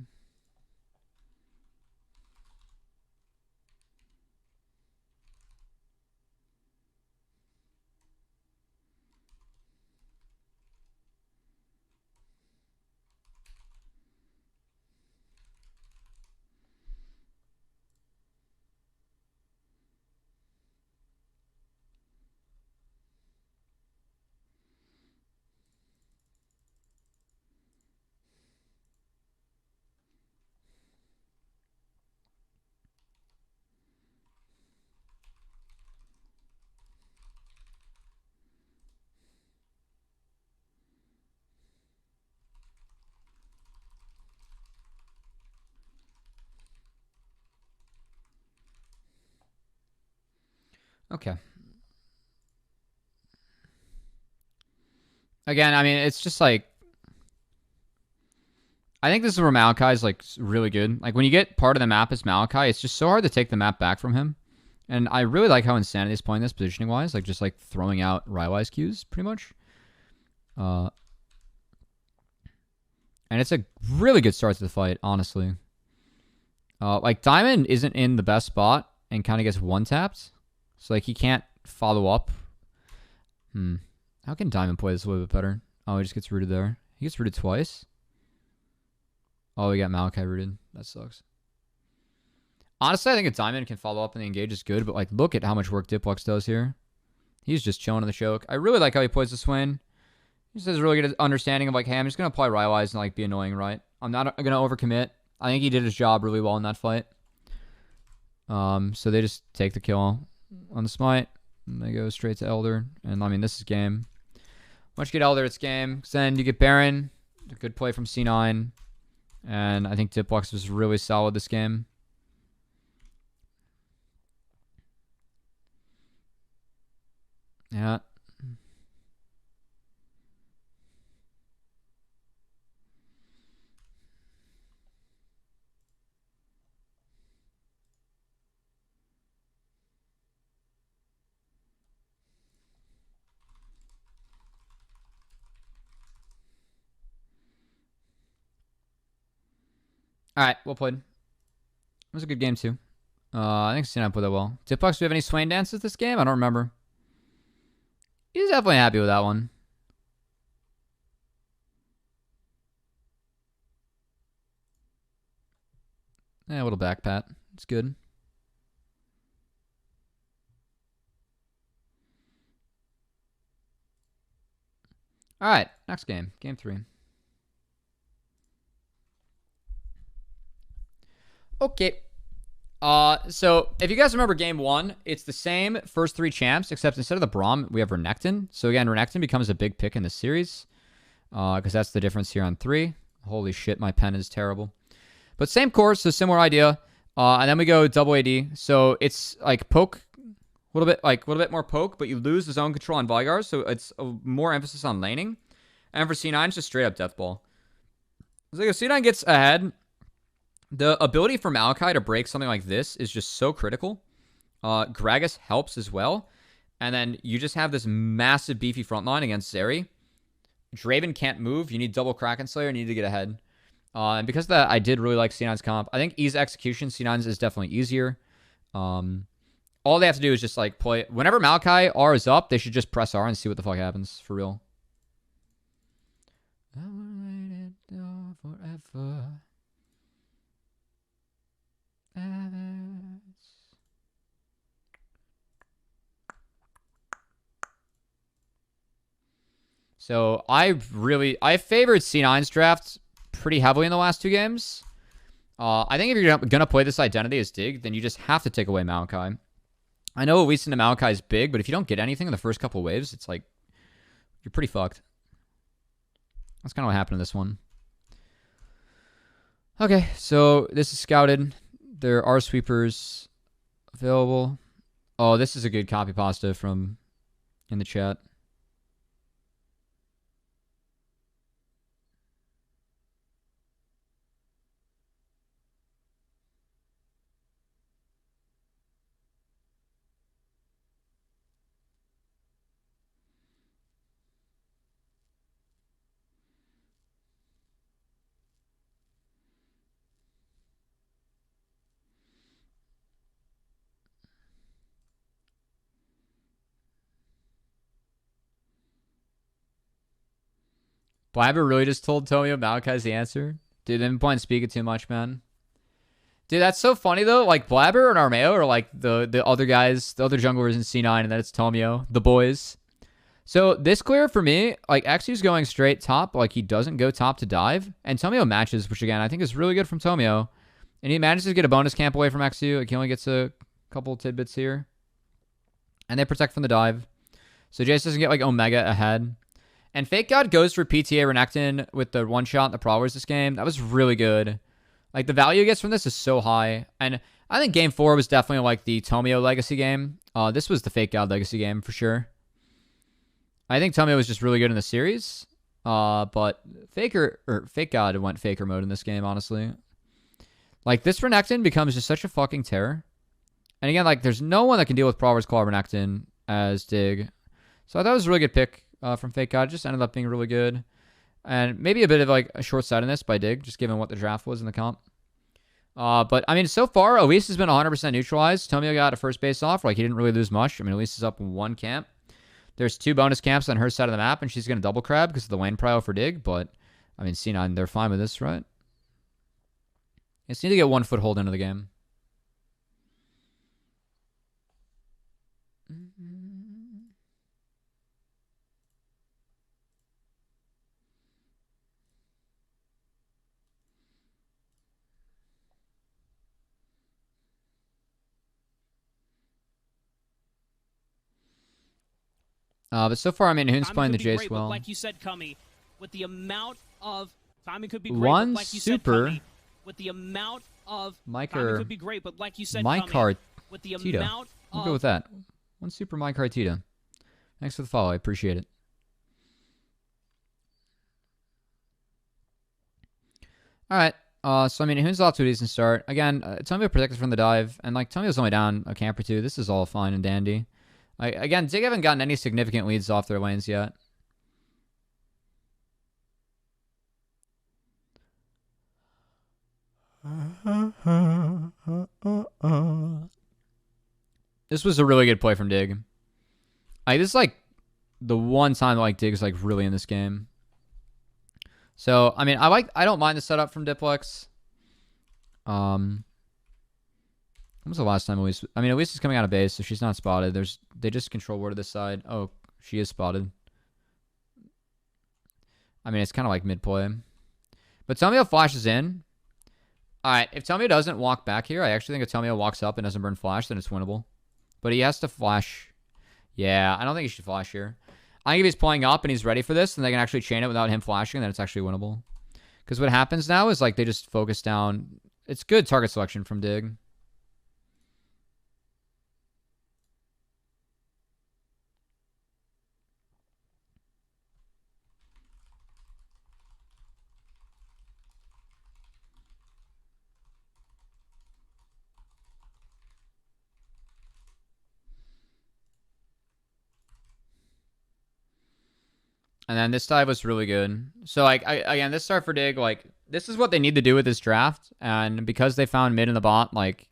Okay. Again, I mean, it's just like, I think this is where Maokai is like really good. Like when you get part of the map as Maokai, it's just so hard to take the map back from him. And I really like how Insanity is playing this positioning wise, like just like throwing out Rywise cues pretty much. And it's a really good start to the fight, honestly. Like Diamond isn't in the best spot and kind of gets one tapped, so like he can't follow up. How can Diamond play this a little bit better? Oh, he just gets rooted there. He gets rooted twice. Oh, we got Maokai rooted. That sucks. Honestly, I think a Diamond can follow up and the engage is good, but like look at how much work Diplux does here. He's just chilling in the choke. I really like how he plays the Swain. He just has a really good understanding of like, hey, I'm just going to apply Rywise and like be annoying, right? I'm not going to overcommit. I think he did his job really well in that fight. So they just take the kill on the smite. And they go straight to Elder. And I mean, this is game. Once you get Elder, it's game. Then you get Baron. A good play from C9. And I think Diplux was really solid this game. Yeah. All right, well played. It was a good game too. I think C9 played that well. Diplux, do you have any Swain dances this game? I don't remember. He's definitely happy with that one. Yeah, a little back pat. It's good. All right, next game. Game 3. Okay. So if you guys remember game 1, it's the same first 3 champs, except instead of the Braum, we have Renekton. So again, Renekton becomes a big pick in the series, because that's the difference here on 3. Holy shit, my pen is terrible. But same course, so similar idea. And then we go double AD. So it's like poke, a little bit more poke, but you lose the zone control on Vigar, so it's more emphasis on laning. And for C9, it's just straight up death ball. So if C9 gets ahead, the ability for Maokai to break something like this is just so critical. Gragas helps as well. And then you just have this massive beefy front line against Zeri. Draven can't move. You need double Kraken Slayer. You need to get ahead. And because of that, I did really like C9's comp. I think ease execution, C9's is definitely easier. All they have to do is just like play. Whenever Maokai R is up, they should just press R and see what the fuck happens for real. I will wait it forever. So I favored C9's draft pretty heavily in the last 2 games. I think if you're going to play this identity as Dig, then you just have to take away Maokai. I know at least into Maokai is big, but if you don't get anything in the first couple waves, it's like you're pretty fucked. That's kind of what happened in this one. Okay, so this is scouted. There are sweepers available. Oh, this is a good copy pasta from in the chat. Blabber really just told Tomio Maokai's the answer? Dude, them point speak it too much, man. Dude, that's so funny, though. Like, Blabber and Armeo are, like, the other guys, the other junglers in C9, and then it's Tomio, the boys. So, this clear for me, like, Xyu's going straight top. Like, he doesn't go top to dive. And Tomio matches, which, again, I think is really good from Tomio. And he manages to get a bonus camp away from Xyu. Like, he only gets a couple tidbits here. And they protect from the dive. So, Jace doesn't get, like, Omega ahead. And Fake God goes for PTA Renekton with the one-shot in the Prowlers this game. That was really good. Like, the value he gets from this is so high. And I think Game 4 was definitely, like, the Tomio Legacy game. This was the Fake God Legacy game, for sure. I think Tomio was just really good in the series. But Fake God went Faker mode in this game, honestly. Like, this Renekton becomes just such a fucking terror. And again, like, there's no one that can deal with Prowler's Claw Renekton as Dig. So I thought it was a really good pick. From Fake God, just ended up being really good. And maybe a bit of like a short-sightedness by Dig, just given what the draft was in the comp. But I mean, so far, Elise has been 100% neutralized. Tomio got a first base off. Like, he didn't really lose much. I mean, Elise is up in 1 camp. There's 2 bonus camps on her side of the map, and she's going to double crab because of the lane prio for Dig. But, I mean, C9, they're fine with this, right? You just need to get 1 foothold into the game. But so far, I mean, Hoon's playing the Jace well. Like you said, Cummy, with the amount of timing could be great. One like you super. Said, Cummy, with the amount of Mike timing could be great, but like you said, Cummy, with the Tito. amount We'll go with that. 1 super Mike Tito. Thanks for the follow. I appreciate it. All right. So, I mean, Hoon's off to a decent start. Again, Tomio protected from the dive. And, like, Tomio's only down a camp or 2. This is all fine and dandy. Again, Dig haven't gotten any significant leads off their lanes yet. This was a really good play from Dig. This is like the one time like Dig's like really in this game. So I mean, I don't mind the setup from Diplex. When was the last time Elise? I mean, Elise is coming out of base, so she's not spotted. They just control ward to this side. Oh, she is spotted. I mean, it's kind of like mid play. But Tomio flashes in. Alright, if Tomio doesn't walk back here, I actually think if Tomio walks up and doesn't burn flash, then it's winnable. But he has to flash. Yeah, I don't think he should flash here. I think if he's playing up and he's ready for this, then they can actually chain it without him flashing, then it's actually winnable. Because what happens now is like they just focus down. It's good target selection from Dig. And then this dive was really good. So, like, again, this start for Dig, like, this is what they need to do with this draft. And because they found mid in the bot, like,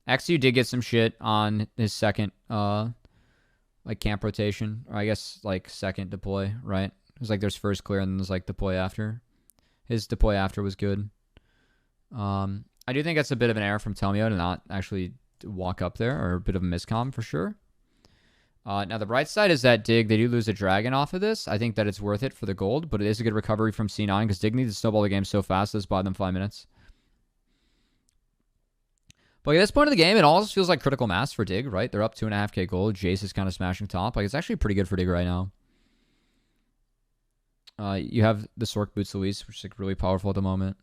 XU did get some shit on his second, like, camp rotation. Or I guess, like, second deploy, right? It was like there's first clear and then there's, like, deploy after. His deploy after was good. I do think that's a bit of an error from Telmio to not actually walk up there, or a bit of a miscomm for sure. Now, the bright side is that Dig, they do lose a dragon off of this. I think that it's worth it for the gold, but it is a good recovery from C9 because Dig needs to snowball the game so fast that it's bought them 5 minutes. But at this point of the game, it almost feels like critical mass for Dig, right? They're up 2.5k gold. Jace is kind of smashing top. Like, it's actually pretty good for Dig right now. You have the Sork Boots Luis, which is like really powerful at the moment.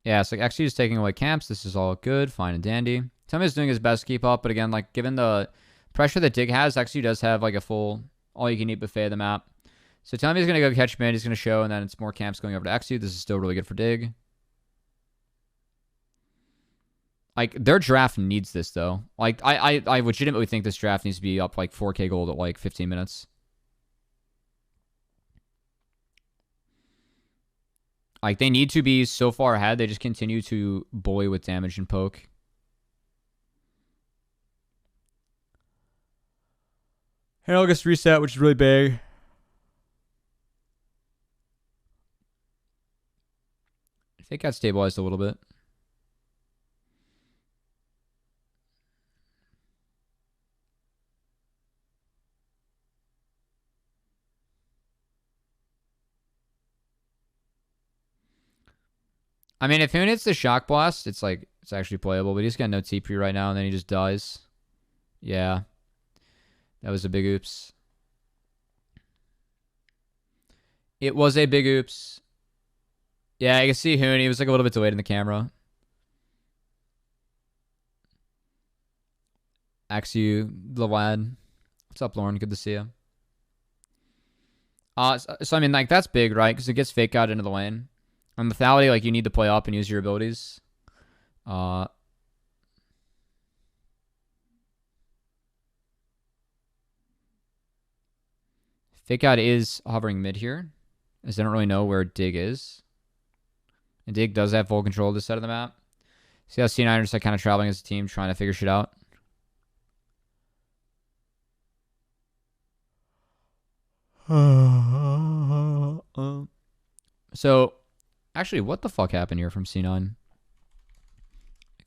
Yeah, it's like XG is taking away camps. This is all good, fine and dandy. Tommy is doing his best to keep up, but again, like given the pressure that Dig has, XG does have like a full all-you-can-eat buffet of the map. So Tommy's going to go catch mid, he's going to show, and then it's more camps going over to XG. This is still really good for Dig. Like, their draft needs this, though. Like, I legitimately think this draft needs to be up like 4k gold at like 15 minutes. Like, they need to be so far ahead, they just continue to bully with damage and poke. Harold gets reset, which is really big. I think got stabilized a little bit. I mean, if Hoon hits the shock blast, it's like, it's actually playable, but he's got no TP right now, and then he just dies. Yeah. That was a big oops. It was a big oops. Yeah, I can see Hoon. He was like a little bit delayed in the camera. Axu, the lad. What's up, Lauren? Good to see you. So I mean, like, that's big, right? Because it gets fake out into the lane. On lethality, like, you need to play up and use your abilities. Fake out is hovering mid here, as I don't really know where Dig is. And Dig does have full control of this side of the map. See how C9 is like kind of traveling as a team, trying to figure shit out. So, actually, what the fuck happened here from C9?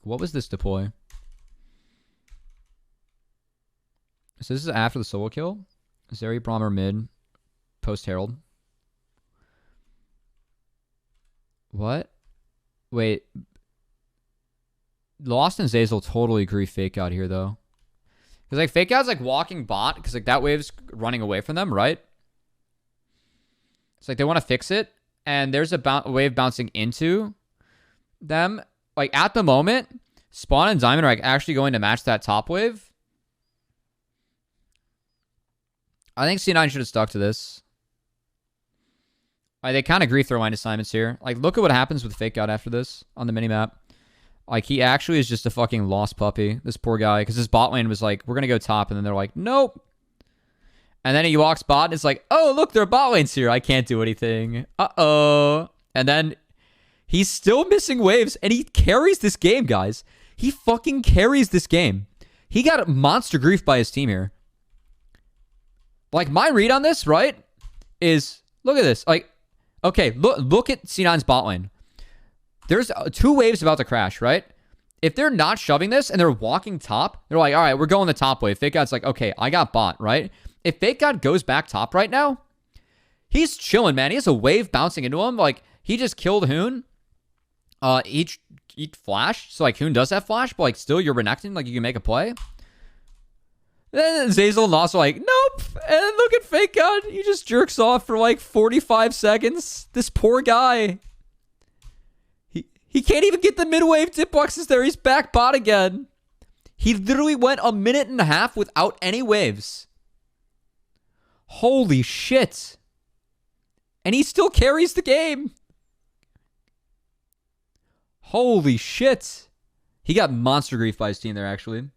What was this deploy? So this is after the solo kill. Zeri, Brahmer mid, post Herald. What? Wait. Lost and Zazel totally agree fake out here, though. Because, like, fake out's, like, walking bot. Because, like, that wave's running away from them, right? It's like they want to fix it. And there's a wave bouncing into them. Like, at the moment, Spawn and Diamond are, like, actually going to match that top wave. I think C9 should have stuck to this. Like, they kind of grief their line assignments here. Like, look at what happens with fake out after this on the minimap. Like, he actually is just a fucking lost puppy, this poor guy. Because his bot lane was like, we're going to go top. And then they're like, nope. And then he walks bot and it's like, oh, look, their bot lane's here. I can't do anything. Uh-oh. And then he's still missing waves. And he carries this game, guys. He fucking carries this game. He got monster grief by his team here. Like, my read on this, right, is, look at this. Like, okay, look at C9's bot lane. There's 2 waves about to crash, right? If they're not shoving this and they're walking top, they're like, all right, we're going the top wave. Fake God's like, okay, I got bot, right? If Fake God goes back top right now, he's chilling, man. He has a wave bouncing into him. Like, he just killed Hoon. He flash. So, like, Hoon does have flash, but, like, still you're renecting. Like, you can make a play. Then Zeyzal and Nos are like, nope. And look at Fake God. He just jerks off for, like, 45 seconds. This poor guy. He can't even get the mid-wave tip boxes there. He's back bot again. He literally went a minute and a half without any waves. Holy shit. And he still carries the game. Holy shit. He got monster grief by his team there, actually.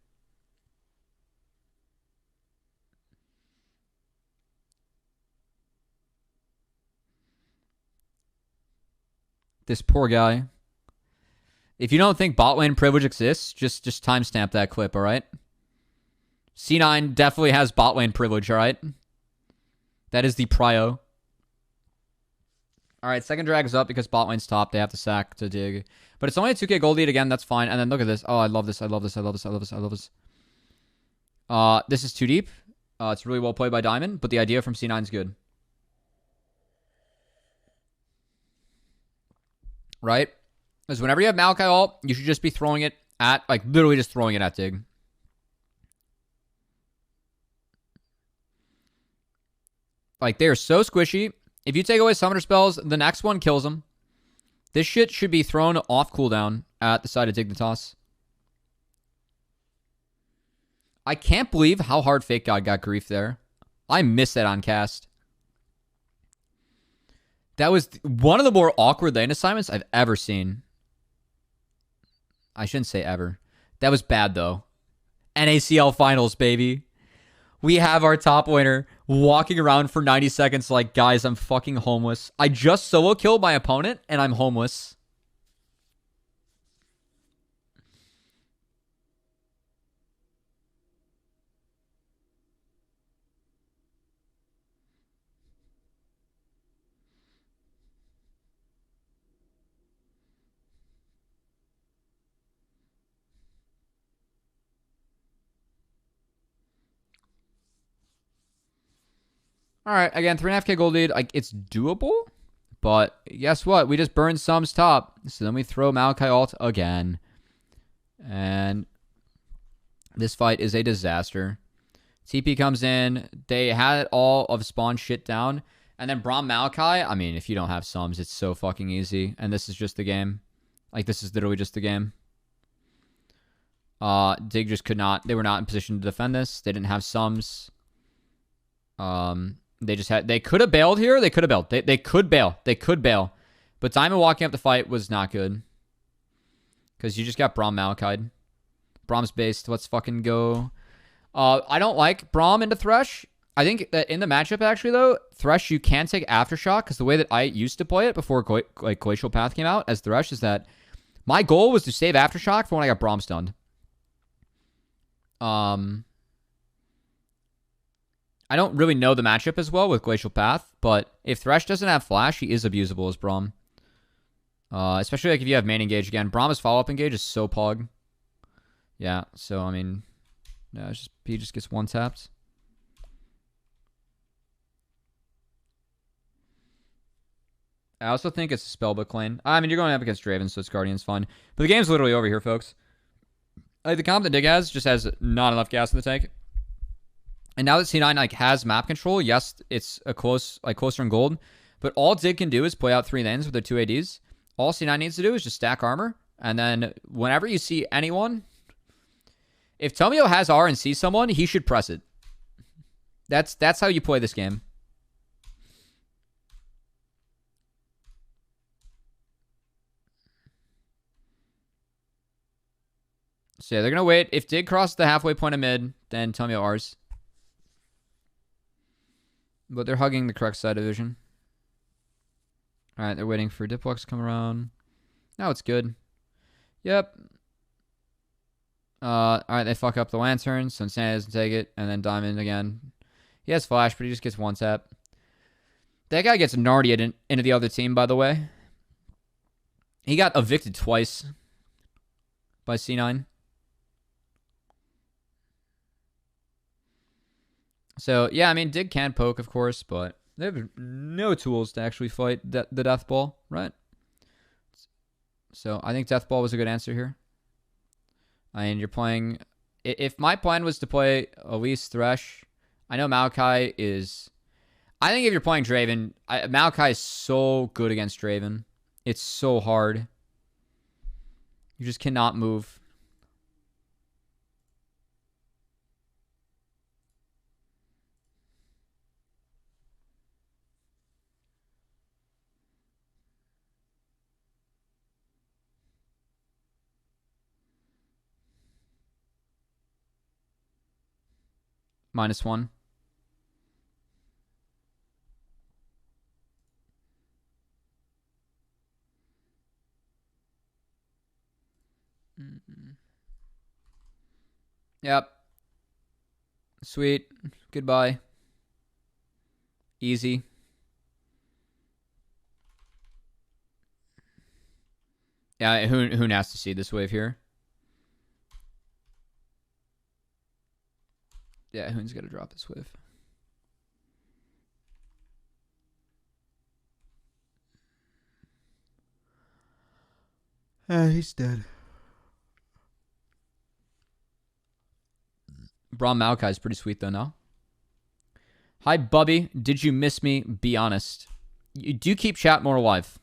This poor guy. If you don't think bot lane privilege exists, just timestamp that clip, all right? C9 definitely has bot lane privilege, all right? That is the prio. All right, second drag is up because bot lane's top. They have to sack to dig. But it's only a 2k gold lead again. That's fine. And then look at this. Oh, I love this. I love this. I love this. I love this. I love this. This is too deep. It's really well played by Diamond, but the idea from C9 is good. Right? Because whenever you have Maokai ult, you should just be throwing it at, like, literally just throwing it at dig. Like, they are so squishy. If you take away summoner spells, the next one kills them. This shit should be thrown off cooldown at the side of Dignitas. I can't believe how hard Fake God got grief there. I missed that on cast. That was one of the more awkward lane assignments I've ever seen. I shouldn't say ever. That was bad, though. NACL finals, baby. We have our top winner walking around for 90 seconds like, guys, I'm fucking homeless. I just solo killed my opponent, and I'm homeless. All right, again, 3.5k gold lead. Like, it's doable, but guess what? We just burned Sum's top. So then we throw Maokai ult again. And this fight is a disaster. TP comes in. They had all of spawn shit down. And then Braum Maokai, I mean, if you don't have Sums, it's so fucking easy. And this is just the game. Like, this is literally just the game. Dig just could not. They were not in position to defend this. They didn't have Sums. They could have bailed here. They could have bailed. They could bail. They could bail. But Diamond walking up the fight was not good. Because you just got Braum Malachite. Braum's based. Let's fucking go. I don't like Braum into Thresh. I think that in the matchup, actually, though, Thresh, you can take Aftershock. Because the way that I used to play it before Glacial Path came out as Thresh is that my goal was to save Aftershock for when I got Braum stunned. I don't really know the matchup as well with Glacial Path, but if Thresh doesn't have Flash, he is abusable as Braum. Especially like if you have main engage again. Braum's follow-up engage is so pog. Yeah, so I mean, yeah, he just gets one-tapped. I also think it's a Spellbook lane. I mean, you're going up against Draven, so it's Guardian's fine. But the game's literally over here, folks. Like, the comp that Dig has just has not enough gas in the tank. And now that C9 has map control, yes, it's a closer in gold. But all Dig can do is play out 3 lanes with their 2 ADs. All C9 needs to do is just stack armor. And then whenever you see anyone, if Tomio has R and sees someone, he should press it. That's how you play this game. So yeah, they're going to wait. If Dig crosses the halfway point of mid, then Tomio R's. But they're hugging the correct side of vision. Alright, they're waiting for Diplox to come around. Now it's good. Yep. Alright, they fuck up the Lantern, so Insanity doesn't take it. And then Diamond again. He has Flash, but he just gets one tap. That guy gets Nardied into the other team, by the way. He got evicted twice. by C9. So, yeah, I mean, Dig can poke, of course, but they have no tools to actually fight the Death Ball, right? So, I think Death Ball was a good answer here. I mean, you're playing... If my plan was to play Elise Thresh, I know Maokai is... I think if you're playing Draven, Maokai is so good against Draven. It's so hard. You just cannot move. -1. Yep. Sweet. Goodbye. Easy. Yeah, who has to see this wave here? Yeah, Hoon's got to drop this wave. He's dead. Braum Maokai is pretty sweet, though, no? Hi, Bubby. Did you miss me? Be honest. You do keep chat more alive.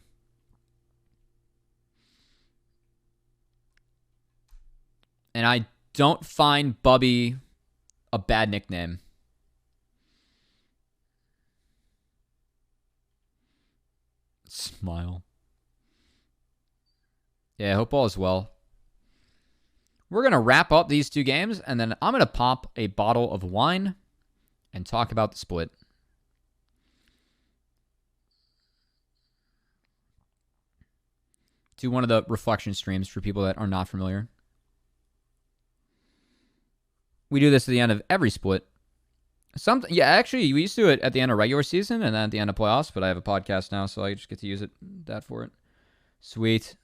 And I don't find Bubby a bad nickname. Smile. Yeah, I hope all is well. We're going to wrap up these two games, and then I'm going to pop a bottle of wine and talk about the split. Do one of the reflection streams for people that are not familiar. We do this at the end of every split. Yeah, actually, we used to do it at the end of regular season and then at the end of playoffs, but I have a podcast now, so I just get to use that for it. Sweet.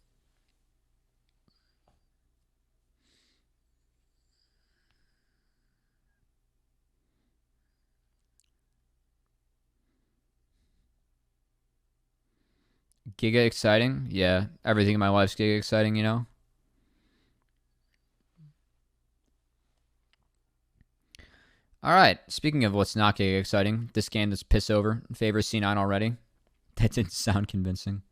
Giga exciting? Yeah, everything in my life's giga exciting, you know? All right, speaking of what's not giga exciting, this game that's piss over favors C9 already. That didn't sound convincing.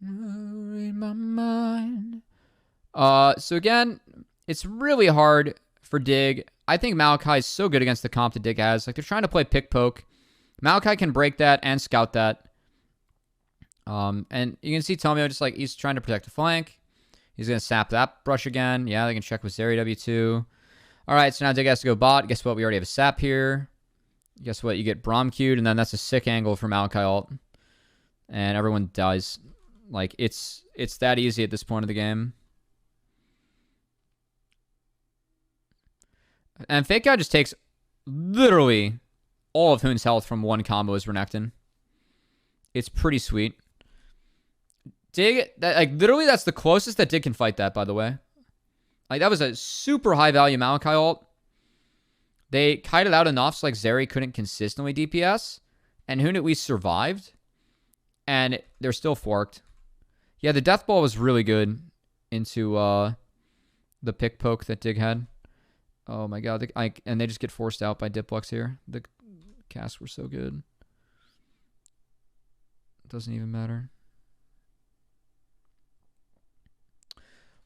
In my mind. So again, it's really hard for Dig. I think Maokai is so good against the comp that Dig has. Like, they're trying to play pick poke. Maokai can break that and scout that. And you can see Tomio just like he's trying to protect the flank. He's gonna sap that brush again. Yeah, they can check with Zeri W2. Alright, so now Dig has to go bot. Guess what? We already have a sap here. Guess what? You get Braum queued, and then that's a sick angle for Maokai ult. And everyone dies. Like, it's that easy at this point of the game. And Fake Guy just takes literally all of Hoon's health from one combo as Renekton. It's pretty sweet. Dig, literally that's the closest that Dig can fight that, by the way. Like, that was a super high value Maokai ult. They kited out enough so like Zeri couldn't consistently DPS. And Hoon at least survived. And they're still forked. Yeah, the Death Ball was really good into The pick poke that Dig had. Oh my god. And they just get forced out by Diplux here. The casts were so good. Doesn't even matter.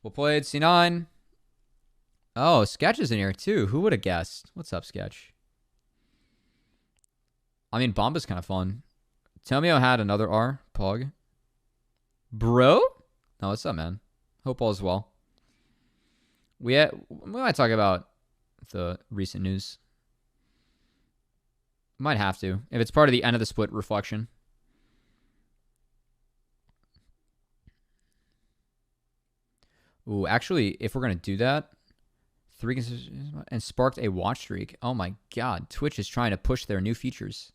Well played, C9. Oh, Sketch is in here too. Who would have guessed? What's up, Sketch? I mean, Bomba's kind of fun. Tomio had another R. Pog. Bro? No, what's up, man? Hope all is well. We might talk about the recent news. Might have to. If it's part of the end of the split reflection. Ooh, actually, if we're going to do that, 3 and sparked a watch streak. Oh my god. Twitch is trying to push their new features.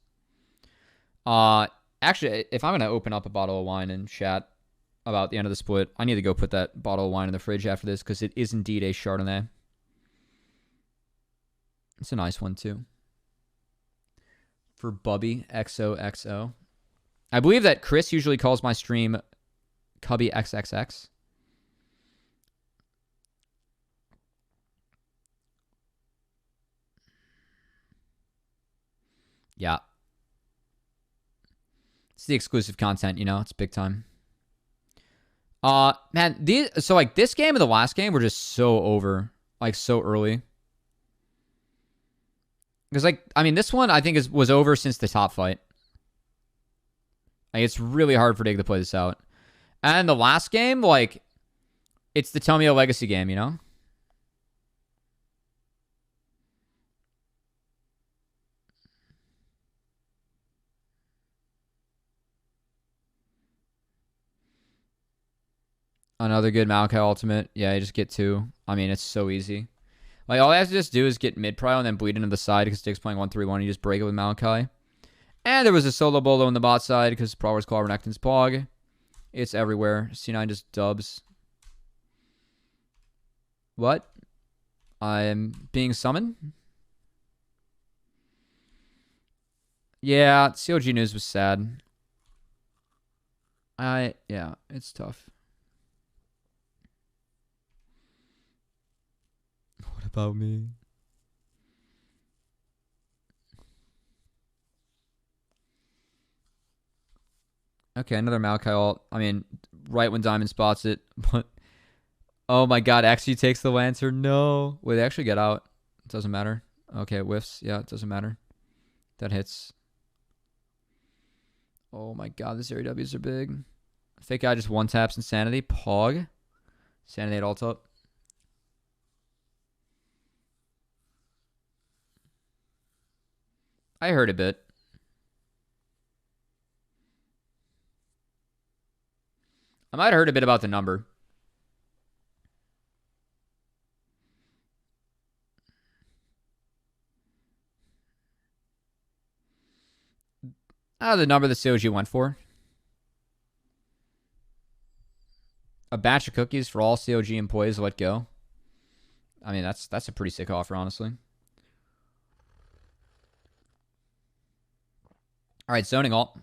Actually, if I'm going to open up a bottle of wine and chat about the end of the split, I need to go put that bottle of wine in the fridge after this because it is indeed a Chardonnay. It's a nice one too. For Bubby XOXO. I believe that Chris usually calls my stream Cubby XXX. Yeah. It's the exclusive content, you know? It's big time. Man, so like this game and the last game were just so over. Like so early. Because like, I mean, this one I think was over since the top fight. Like it's really hard for Dig to play this out. And the last game, like, it's the Tomio Legacy game, you know? Another good Maokai ultimate. Yeah, you just get 2. I mean, it's so easy. Like, all I have to just do is get mid-prio and then bleed into the side because Dig's playing 1-3-1. You just break it with Maokai. And there was a solo bolo in the bot side because Prowler's Claw, Renekton's Pog. It's everywhere. C9 just dubs. What? I'm being summoned? Yeah, COG news was sad. Yeah, it's tough. What about me? Okay, another Maokai ult. I mean, right when Diamond spots it, but oh my god, actually takes the Lancer. No. Wait, they actually get out. It doesn't matter. Okay, it whiffs. Yeah, it doesn't matter. That hits. Oh my god, this area W's are big. Fake guy just one taps Insanity. Pog. Insanity at ult up. I heard a bit. I might have heard a bit about the number. The number the COG went for. A batch of cookies for all COG employees let go. I mean, that's a pretty sick offer, honestly. All right, zoning ult.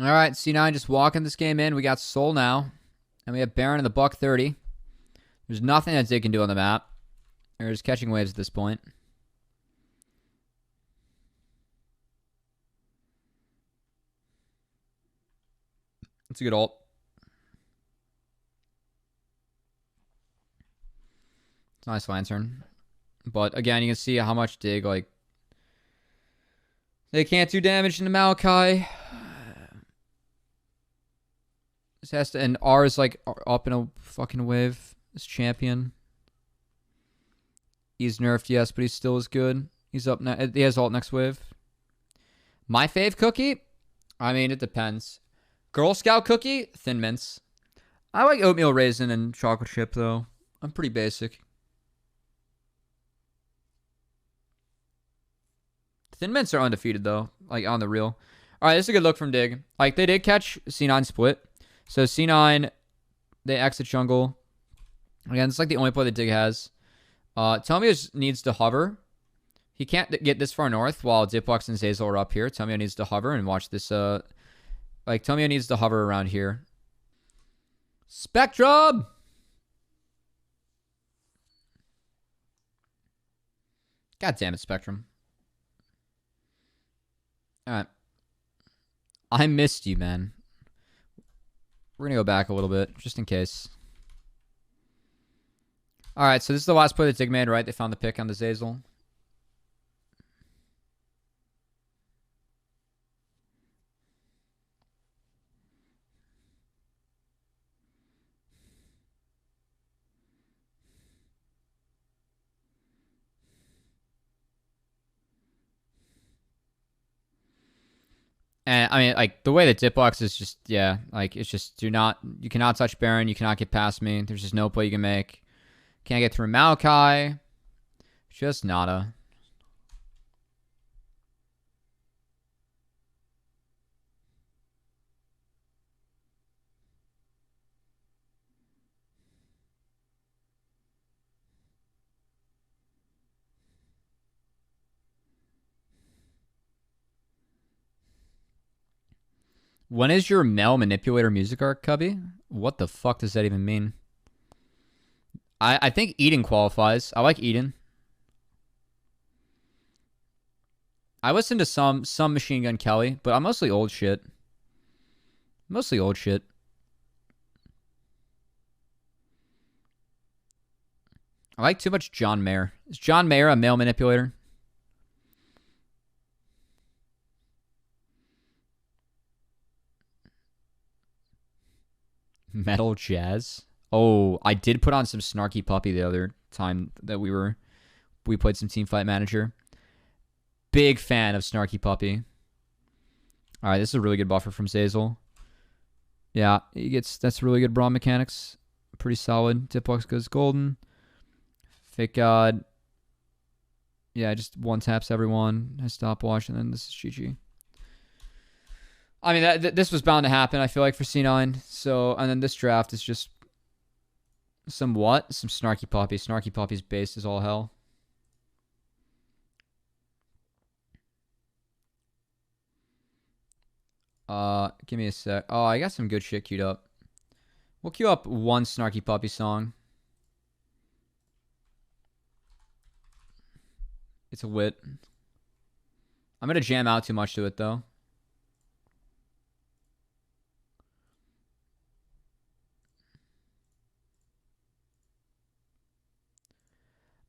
All right, C9 just walking this game in. We got Soul now. And we have Baron in the buck 30. There's nothing that Zig can do on the map. They're just catching waves at this point. It's a good ult. It's a nice lantern. But again, you can see how much Dig, like, They can't do damage into Maokai. This has to, and R is like up in a fucking wave. This champion. He's nerfed, yes, but he still is good. He's up now. He has ult next wave. My fave cookie? I mean, it depends. Girl Scout cookie? Thin Mints. I like oatmeal raisin and chocolate chip, though. I'm pretty basic. Thin Mints are undefeated, though. Like, on the real. Alright, this is a good look from Dig. Like, they did catch C9 split. So, C9, they exit jungle. Again, it's like the only play that Dig has. Tomio needs to hover. He can't get this far north while Diplex and Zeyzal are up here. Tomio needs to hover and watch this. Like, Tomio needs to hover around here. Spectrum! God damn it, Spectrum. Alright. I missed you, man. We're going to go back a little bit, just in case. Alright, so this is the last play that Dig made, right? They found the pick on the Zeyzal. And I mean, like, the way that Diplex is just, yeah, like, it's just, you cannot touch Baron, you cannot get past me. There's just no play you can make. Can't get through Maokai. Just nada. When is your Mel Manipulator music arc, Cubby? What the fuck does that even mean? I think Eden qualifies. I like Eden. I listen to some Machine Gun Kelly, but I'm mostly old shit. Mostly old shit. I like too much John Mayer. Is John Mayer a male manipulator? Metal Jazz? Oh, I did put on some Snarky Puppy the other time that we played some Teamfight Manager. Big fan of Snarky Puppy. All right, this is a really good buffer from Zeyzal. Yeah, that's really good brawl mechanics. Pretty solid. Diplex goes golden. Fake God. Yeah, just one taps everyone. Has stopwatch, and then this is GG. I mean, this was bound to happen, I feel like, for C9. So, and then this draft is just some what? Some Snarky Puppy. Snarky Puppy's base is all hell. Give me a sec. Oh, I got some good shit queued up. We'll queue up one Snarky Puppy song. It's a wit. I'm gonna jam out too much to it, though.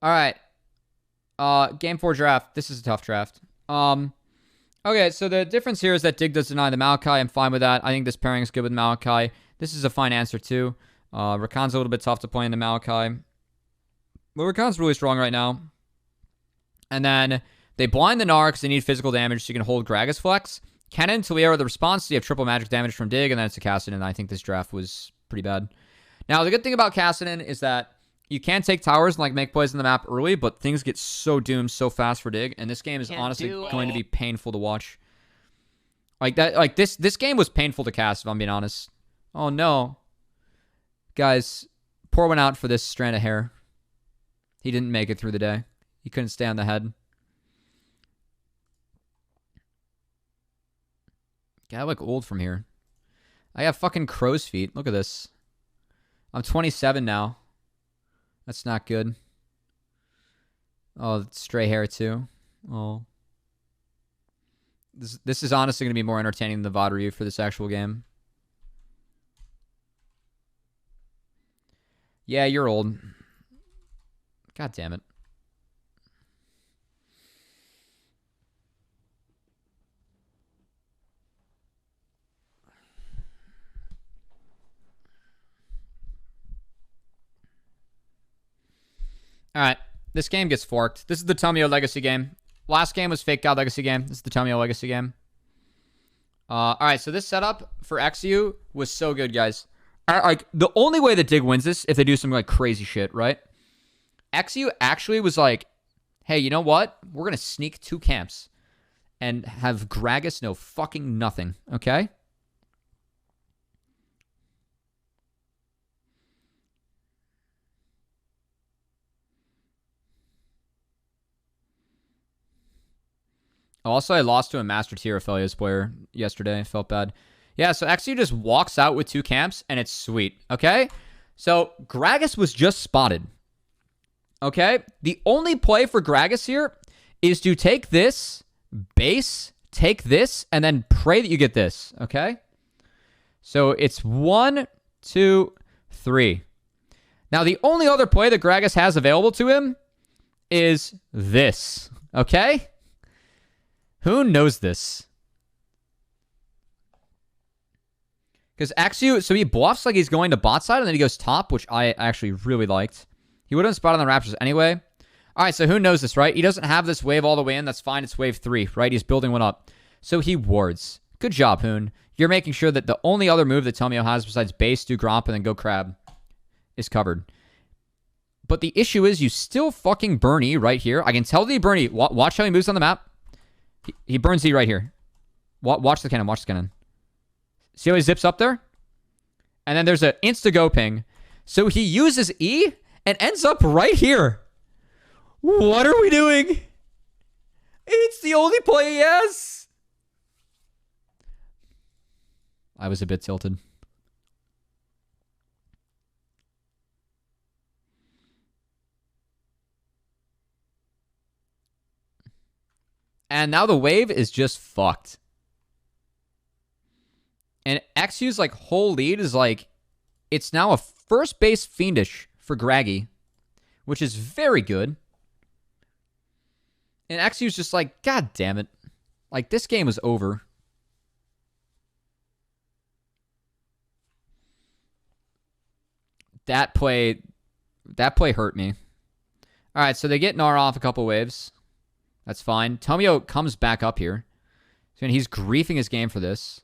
All right. Game 4 draft. This is a tough draft. Okay, so the difference here is that Dig does deny the Maokai. I'm fine with that. I think this pairing is good with Maokai. This is a fine answer, too. Rakan's a little bit tough to play in the Maokai. But Rakan's really strong right now. And then they blind the Gnar because they need physical damage so you can hold Gragas Flex. Kennen and Talia are the response. So you have triple magic damage from Dig, and then it's a Kassadin. I think this draft was pretty bad. Now, the good thing about Kassadin is that you can take towers and like make plays in the map early, but things get so doomed so fast for Dig, and this game is honestly going to be painful to watch. Like that, like this game was painful to cast, if I'm being honest. Oh no, guys, pour one out for this strand of hair. He didn't make it through the day. He couldn't stay on the head. Yeah, I look old from here. I have fucking crow's feet. Look at this. I'm 27 now. That's not good. Oh, stray hair too. Oh. This is honestly going to be more entertaining than the VoD review for this actual game. Yeah, you're old. God damn it. All right. This game gets forked. This is the Tomio Legacy game. Last game was Fake God Legacy game. This is the Tomio Legacy game. All right, so this setup for XU was so good, guys. Like, the only way that Dig wins this if they do some like crazy shit, right? XU actually was like, hey, you know what? We're going to sneak 2 camps and have Gragas know fucking nothing, okay? Also, I lost to a Master Tier Aphelios player yesterday. Felt bad. Yeah, so XU just walks out with 2 camps, and it's sweet, okay? So, Gragas was just spotted, okay? The only play for Gragas here is to take this, base, take this, and then pray that you get this, okay? So, it's 1, 2, 3. Now, the only other play that Gragas has available to him is this, okay? Who knows this? Because XU, so he bluffs like he's going to bot side, and then he goes top, which I actually really liked. He would have spotted on the Raptors anyway. All right, so who knows this, right? He doesn't have this wave all the way in. That's fine. It's wave 3, right? He's building one up. So he wards. Good job, Hoon. You're making sure that the only other move that Tomio has besides base, do Gromp, and then go Crab is covered. But the issue is you still fucking burn E right here. I can tell that he burn E. Watch how he moves on the map. He burns E right here. Watch the cannon. Watch the cannon. See how he zips up there? And then there's an insta-go ping. So he uses E and ends up right here. What are we doing? It's the only play he has. I was a bit tilted. And now the wave is just fucked. And XU's like whole lead is like, it's now a first base fiendish for Graggy, which is very good. And XU's just like, God damn it. Like, this game is over. That play hurt me. All right, so they get Gnar off a couple waves. That's fine. Tomio comes back up here. And he's griefing his game for this.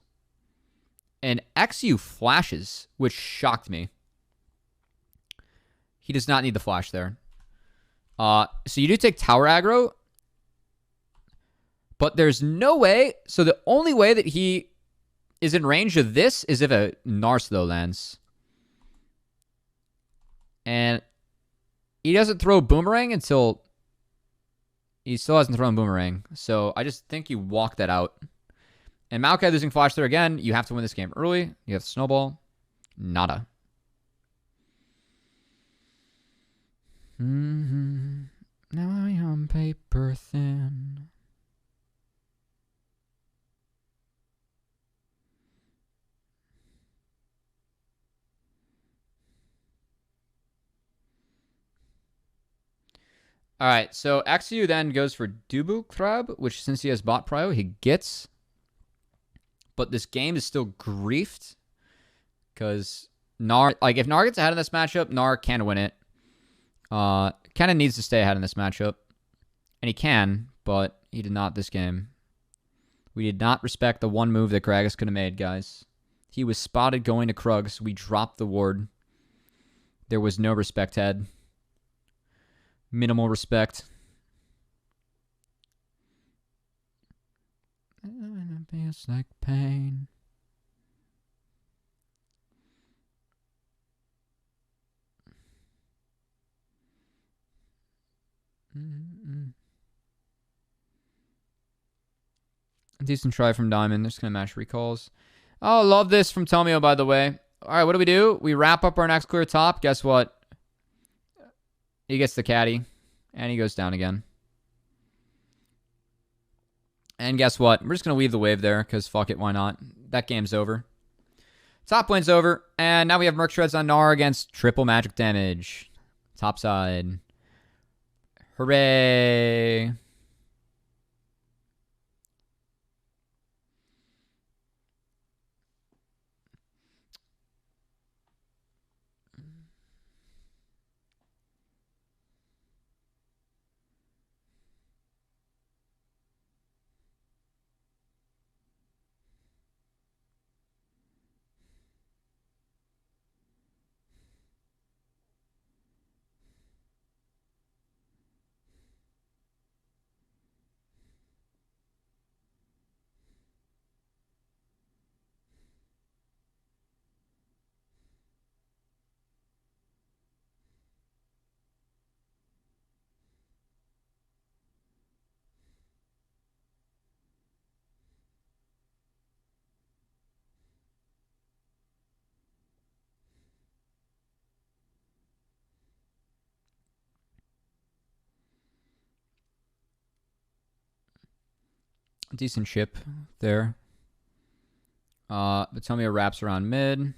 And XU flashes, which shocked me. He does not need the flash there. So you do take tower aggro. But there's no way. So the only way that he is in range of this is if a Narsto lands. And he doesn't throw Boomerang until... He still hasn't thrown Boomerang. So I just think you walk that out. And Maokai losing flash there again. You have to win this game early. You have Snowball. Nada. Now I am paper thin. All right, so XU then goes for Dubu Crab, which since he has bot prio, he gets. But this game is still griefed because Gnar, like if Gnar gets ahead in this matchup, Gnar can win it. Kind of needs to stay ahead in this matchup. And he can, but he did not this game. We did not respect the one move that Gragas could have made, guys. He was spotted going to Krug, so we dropped the ward. There was no respect, Head. Minimal respect. It feels like pain. Decent try from Diamond. They're just going to match recalls. Oh, love this from Tomio, by the way. All right, what do we do? We wrap up our next clear top. Guess what? He gets the caddy, and he goes down again. And guess what? We're just going to leave the wave there, because fuck it, why not? That game's over. Top lane's over, and now we have Merc Shreds on Gnar against triple magic damage. Top side. Hooray! Decent chip there. Batomia wraps around mid. And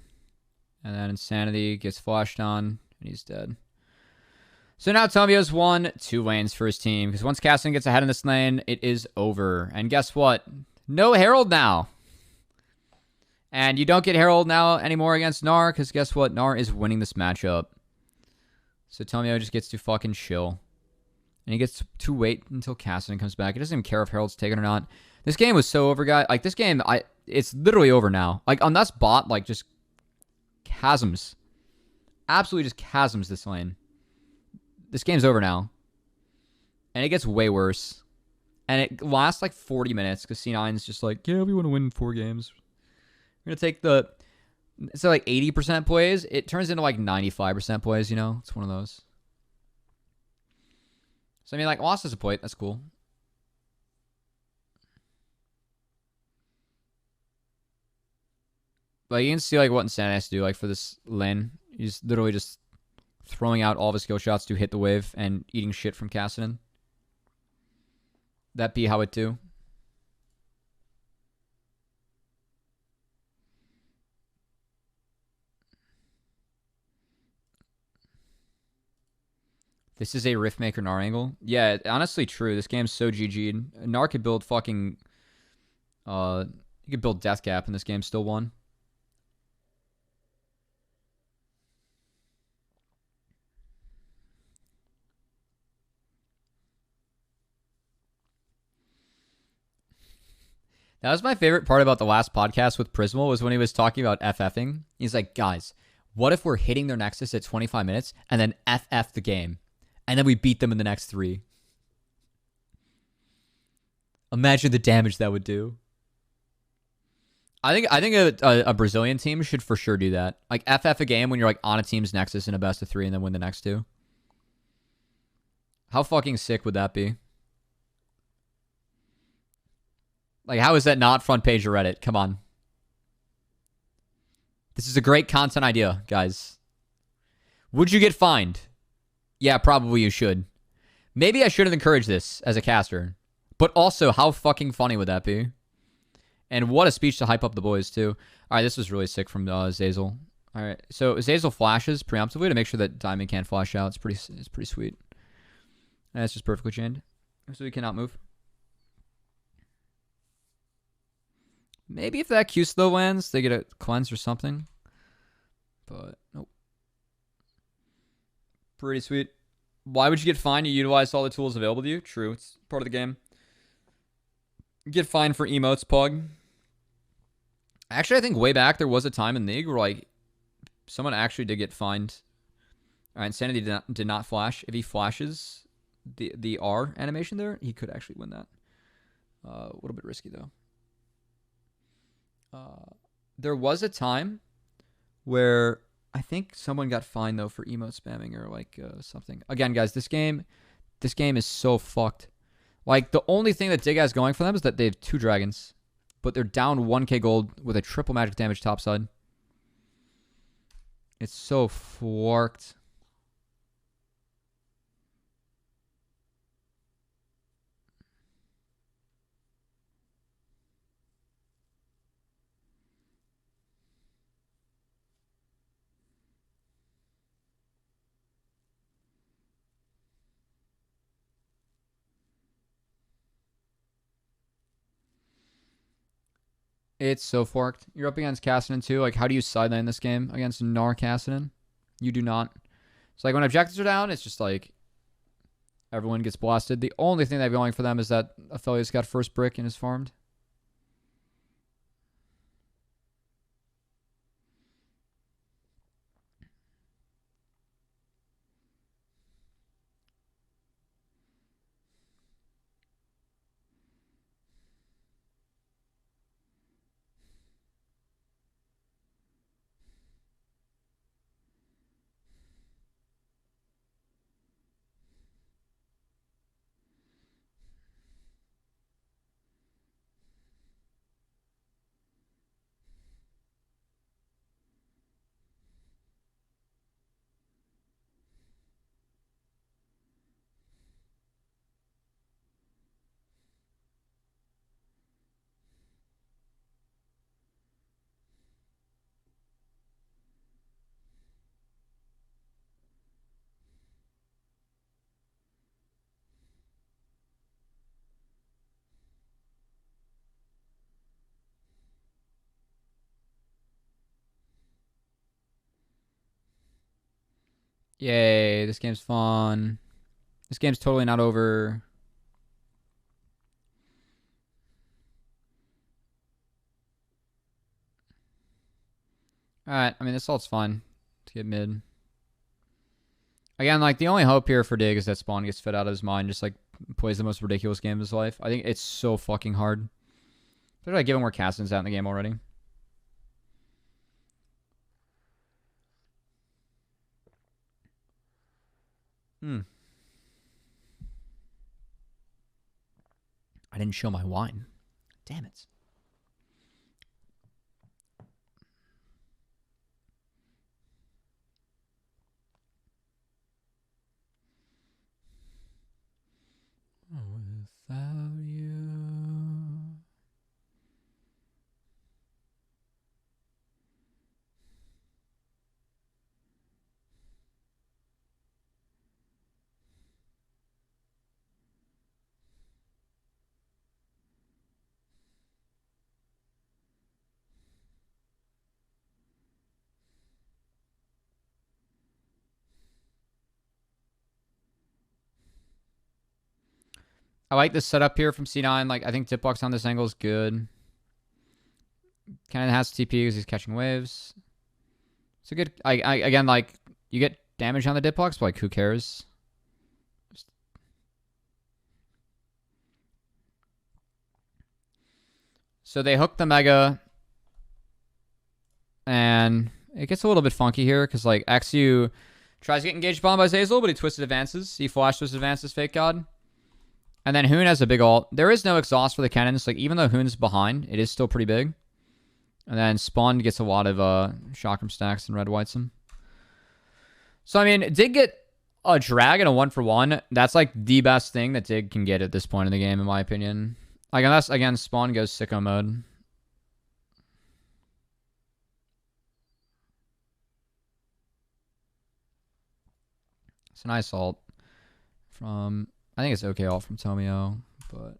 then Insanity gets flashed on. And he's dead. So now Tomio's won 2 lanes for his team. Because once Cassian gets ahead in this lane, it is over. And guess what? No Herald now. And you don't get Herald now anymore against Gnar. Because guess what? Gnar is winning this matchup. So Tomio just gets to fucking chill. And he gets to wait until Cassian comes back. He doesn't even care if Herald's taken or not. This game was so over, guys. Like, this game, it's literally over now. Like, on that bot, like, just chasms. Absolutely just chasms this lane. This game's over now. And it gets way worse. And it lasts, like, 40 minutes. Because C9's just like, yeah, we want to win 4 games. We're going to take the... It's like 80% plays. It turns into, like, 95% plays, you know? It's one of those. So, I mean, like, lost as a plate. That's cool. Like, you can see, like, what Insanity has to do, like, for this lane. He's literally just throwing out all of his skill shots to hit the wave and eating shit from Cassian. That be how it do. This is a Riftmaker Gnar angle. Yeah, honestly true. This game's so GG'd. Gnar could build fucking... he could build Death Gap and this game still won. That was my favorite part about the last podcast with Prismal was when he was talking about FFing. He's like, guys, what if we're hitting their Nexus at 25 minutes and then FF the game? And then we beat them in the next 3. Imagine the damage that would do. I think a Brazilian team should for sure do that. Like, FF a game when you're like on a team's Nexus in a best of 3 and then win the next 2. How fucking sick would that be? Like, how is that not front page of Reddit? Come on. This is a great content idea, guys. Would you get fined? Yeah, probably you should. Maybe I shouldn't encourage this as a caster. But also, how fucking funny would that be? And what a speech to hype up the boys, too. All right, this was really sick from Zeyzal. All right, so Zeyzal flashes preemptively to make sure that Diamond can't flash out. It's pretty sweet. And it's just perfectly chained. So he cannot move. Maybe if that Q slow lands, they get a cleanse or something. But, nope. Pretty sweet. Why would you get fined? You utilized all the tools available to you. True, it's part of the game. Get fined for emotes, Pug. Actually, I think way back there was a time in League where, like, someone actually did get fined. All right, Insanity did not flash. If he flashes the R animation there, he could actually win that. A little bit risky, though. There was a time where I think someone got fined though for emote spamming or like something. Again, guys, this game is so fucked. Like, the only thing that Dig has going for them is that they have 2 dragons, but they're down 1k gold with a triple magic damage topside. It's so forked. It's so forked. You're up against Cassian too. Like, how do you sideline this game against Gnar Cassian? You do not. So, like, when objectives are down, it's just like everyone gets blasted. The only thing they have going for them is that Aphelios got first brick and is farmed. Yay, this game's fun. This game's totally not over. Alright, I mean, this ult's fine to get mid. Again, like, the only hope here for Dig is that Spawn gets fit out of his mind, just, like, plays the most ridiculous game of his life. I think it's so fucking hard. They're like giving where Caston's out in the game already. I didn't show my wine. Damn it. Without you. I like this setup here from C9. Like, I think Tipbox on this angle is good. Kind of has TP because he's catching waves. It's a good... again, like, you get damage on the Dipbox, but, like, who cares? So they hook the Mega. And it gets a little bit funky here because, like, XU tries to get engaged bomb by Zeyzal, but he twisted advances. He flashed twisted advances, Fake God. And then Hoon has a big ult. There is no exhaust for the cannons. Like, even though Hoon's behind, it is still pretty big. And then Spawn gets a lot of Chakram stacks and red whites him. So, I mean, Dig get a drag and a 1-for-1. That's, like, the best thing that Dig can get at this point in the game, in my opinion. Like, unless, again, Spawn goes sicko mode. It's a nice ult from... I think it's okay ult from Tomio, but...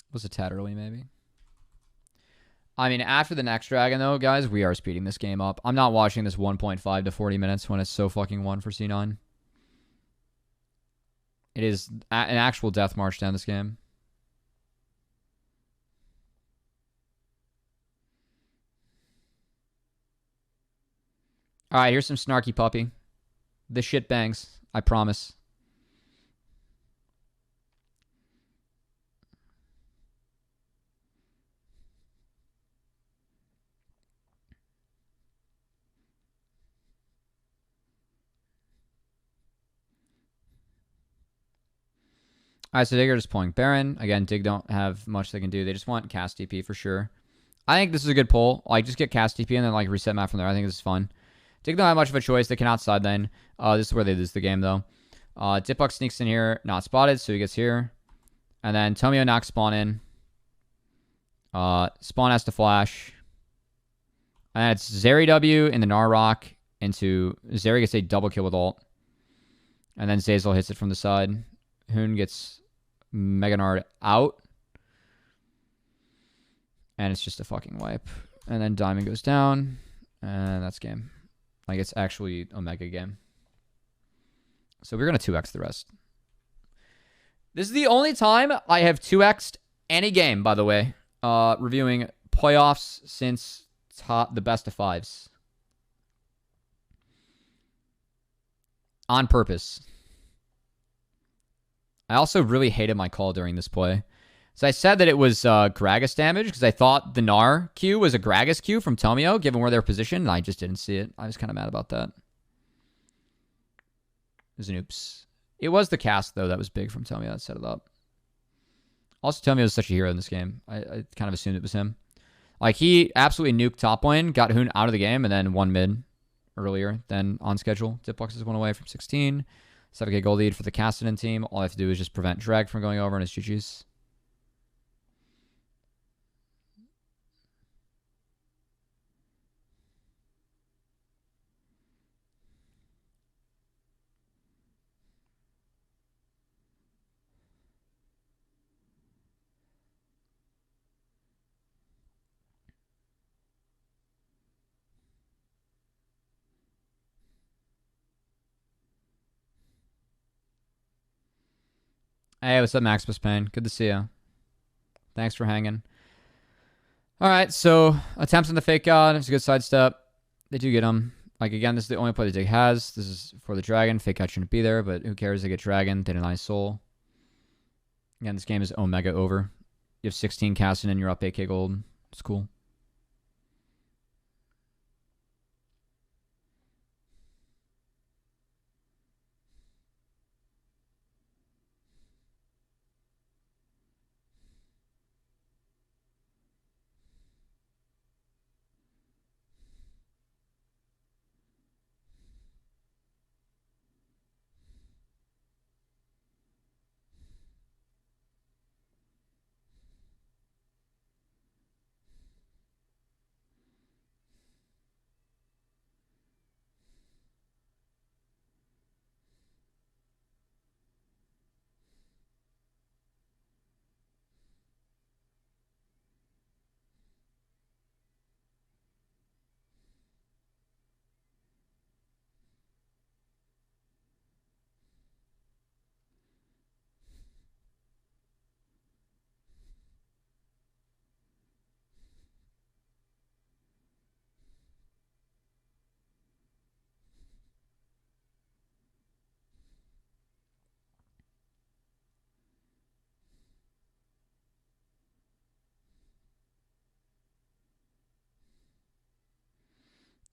It was a tad early, maybe. I mean, after the next dragon, though, guys, we are speeding this game up. I'm not watching this 1.5 to 40 minutes when it's so fucking 1 for C9. It is an actual death march down this game. Alright, here's some snarky puppy. This shit bangs. I promise. Alright, so Dig are just pulling Baron. Again, Dig don't have much they can do. They just want cast TP for sure. I think this is a good pull. Like, just get cast TP and then, like, reset map from there. I think this is fun. Dig don't have much of a choice. They can outside lane. This is where they lose the game, though. Dipbuck sneaks in here. Not spotted, so he gets here. And then Tomio knocks Spawn in. Spawn has to flash. And it's Zeri W in the Narrock into... Zeri gets a double kill with ult. And then Zeyzal hits it from the side. Hoon gets Mega Nard out. And it's just a fucking wipe. And then Diamond goes down. And that's game. Like, it's actually a mega game. So we're going to 2x the rest. This is the only time I have 2x'd any game, by the way. Reviewing playoffs since the best of fives. On purpose. I also really hated my call during this play. So I said that it was Gragas damage because I thought the Gnar Q was a Gragas Q from Tomio, given where they're positioned, and I just didn't see it. I was kind of mad about that. It was an oops. It was the cast, though, that was big from Tomio that set it up. Also, Tomio is such a hero in this game. I kind of assumed it was him. Like, he absolutely nuked top lane, got Hoon out of the game, and then won mid earlier than on schedule. Dipbox is 1 away from 16. 7k gold lead for the Castellan team. All I have to do is just prevent drag from going over, and it's GG's. Hey, what's up, Maximus Payne? Good to see you. Thanks for hanging. All right, so attempts on the fake god. It's a good sidestep. They do get him. Like, again, this is the only play that Dig has. This is for the dragon. Fake god shouldn't be there, but who cares? They get dragon. They deny soul. Again, this game is Omega over. You have 16 casting and you're up 8k gold. It's cool.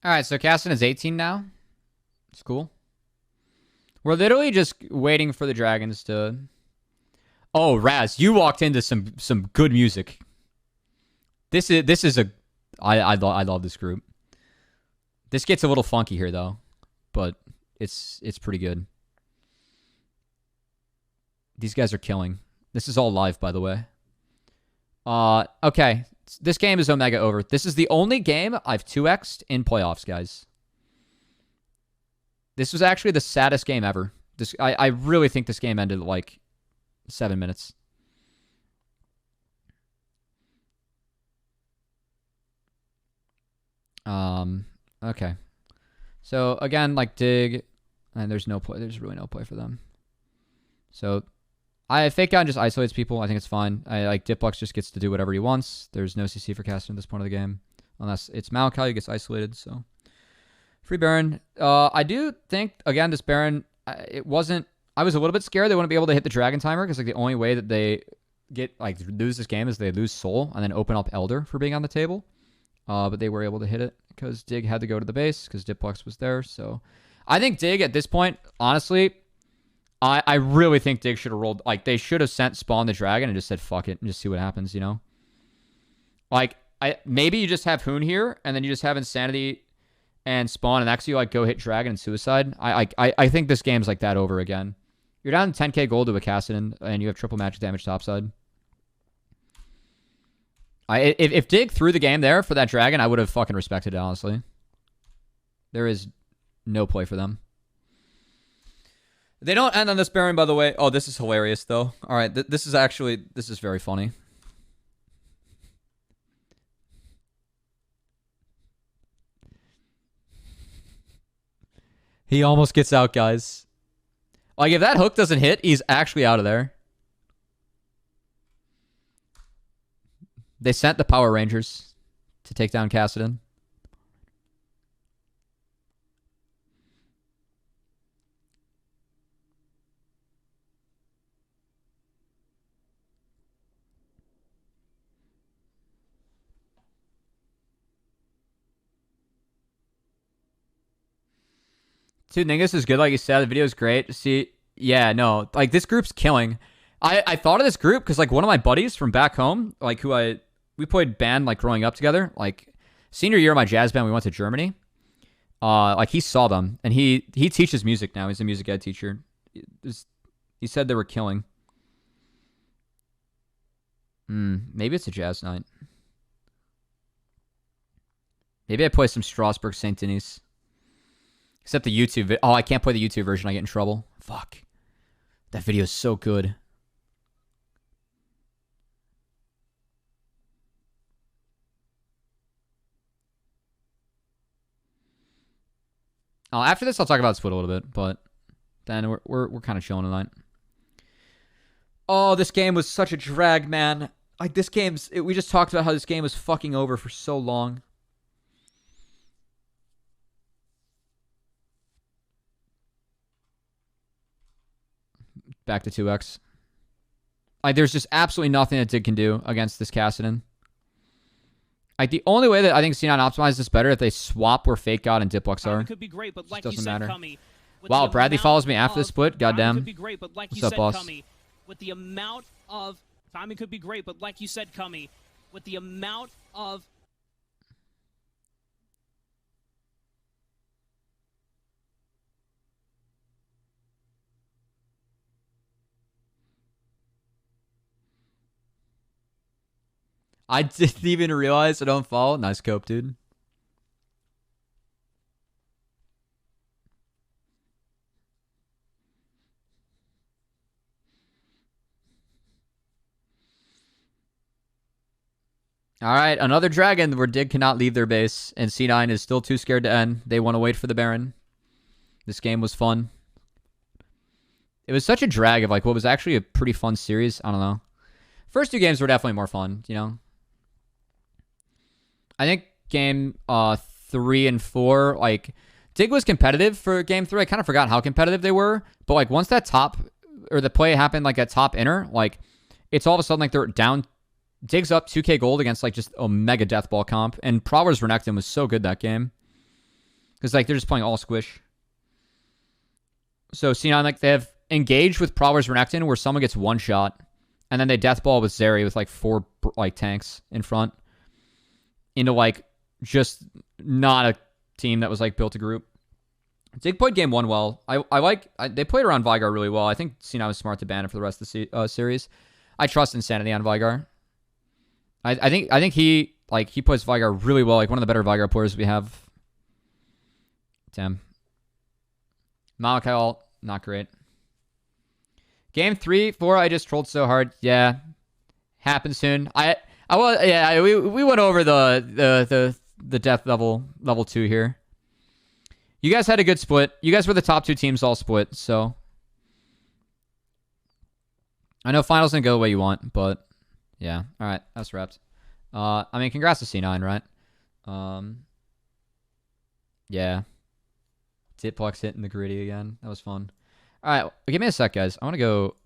All right, so casting is 18 now. It's cool. We're literally just waiting for the dragons to... Oh, Raz, you walked into some good music. This is a... I love this group. This gets a little funky here, though. But it's pretty good. These guys are killing. This is all live, by the way. Okay. This game is Omega over. This is the only game I've 2x'd in playoffs, guys. This was actually the saddest game ever. I really think this game ended at like 7 minutes. Okay. So again, like Dig, and there's no play. There's really no play for them. So Fake God just isolates people. I think it's fine. Like Diplux just gets to do whatever he wants. There's no CC for casting at this point of the game. Unless it's Malachi who gets isolated, so. Free Baron. I do think, again, this Baron, it wasn't... I was a little bit scared they wouldn't be able to hit the Dragon Timer, because like the only way that they lose this game is they lose Soul and then open up Elder for being on the table. But they were able to hit it because Dig had to go to the base because Diplux was there. So I think Dig at this point, honestly... I really think Dig should have rolled... Like, they should have sent Spawn the Dragon and just said, fuck it, and just see what happens, you know? Like, maybe you just have Hoon here, and then you just have Insanity and Spawn, and actually, like, go hit Dragon and Suicide. I think this game's like that over again. You're down 10k gold to a Kassadin, and you have triple magic damage topside. If Dig threw the game there for that Dragon, I would have fucking respected it, honestly. There is no play for them. They don't end on this Baron, by the way. Oh, this is hilarious, though. All right, this is very funny. He almost gets out, guys. Like, if that hook doesn't hit, he's actually out of there. They sent the Power Rangers to take down Kassadin. Dude, Ningus is good, like you said. The video is great. See, yeah, no, like this group's killing. I thought of this group because like one of my buddies from back home, like we played band like growing up together. Like senior year of my jazz band, we went to Germany. Like he saw them and he teaches music now. He's a music ed teacher. He said they were killing. Maybe it's a jazz night. Maybe I play some Strasbourg Saint Denis. Except the YouTube... Oh, I can't play the YouTube version. I get in trouble. Fuck. That video is so good. After this, I'll talk about Split a little bit, but then we're kind of chilling tonight. Oh, this game was such a drag, man. Like, this game's... we just talked about how this game was fucking over for so long. Back to 2x. Like, there's just absolutely nothing that Dig can do against this Kassadin. Like, the only way that I think C9 optimizes this better if they swap where Fake God and Diplex are. Could be great, but like doesn't you said, matter. Cummy, with Wow, the Bradley amount follows me after the of split. timing Goddamn. could be great, but like What's you up, said, boss? Cummy, with the amount of timing could be great, but like you said, Cummy, with the amount of I didn't even realize I don't fall. Nice cope, dude. All right, another dragon where Dig cannot leave their base, and C9 is still too scared to end. They want to wait for the Baron. This game was fun. It was such a drag of like what was actually a pretty fun series. I don't know. First two games were definitely more fun, you know. I think game 3 and 4, like Dig was competitive for game 3. I kind of forgot how competitive they were, but like once that top or the play happened like at top inner, like it's all of a sudden like they're down. Dig's up 2k gold against like just a mega death ball comp, and Prowler's Renekton was so good that game because like they're just playing all squish. So C9 like they have engaged with Prowler's Renekton where someone gets one shot, and then they death ball with Zeri with like 4 like tanks in front into like just not a team that was like built a group. Dig played game 1 well. They played around Vigar really well. I think C9 was smart to ban it for the rest of the series. I trust Insanity on Vigar. I think he plays Vigar really well, like one of the better Vigar players we have. Damn. Malachi ult, not great. Game 3, 4, I just trolled so hard. Yeah. Happens soon. We went over the death level 2 here. You guys had a good split. You guys were the top 2 teams all split, so I know finals didn't go the way you want, but yeah. All right, that's wrapped. I mean, congrats to C9, right? Yeah. Ditplex hitting the gritty again. That was fun. All right, give me a sec, guys. I want to go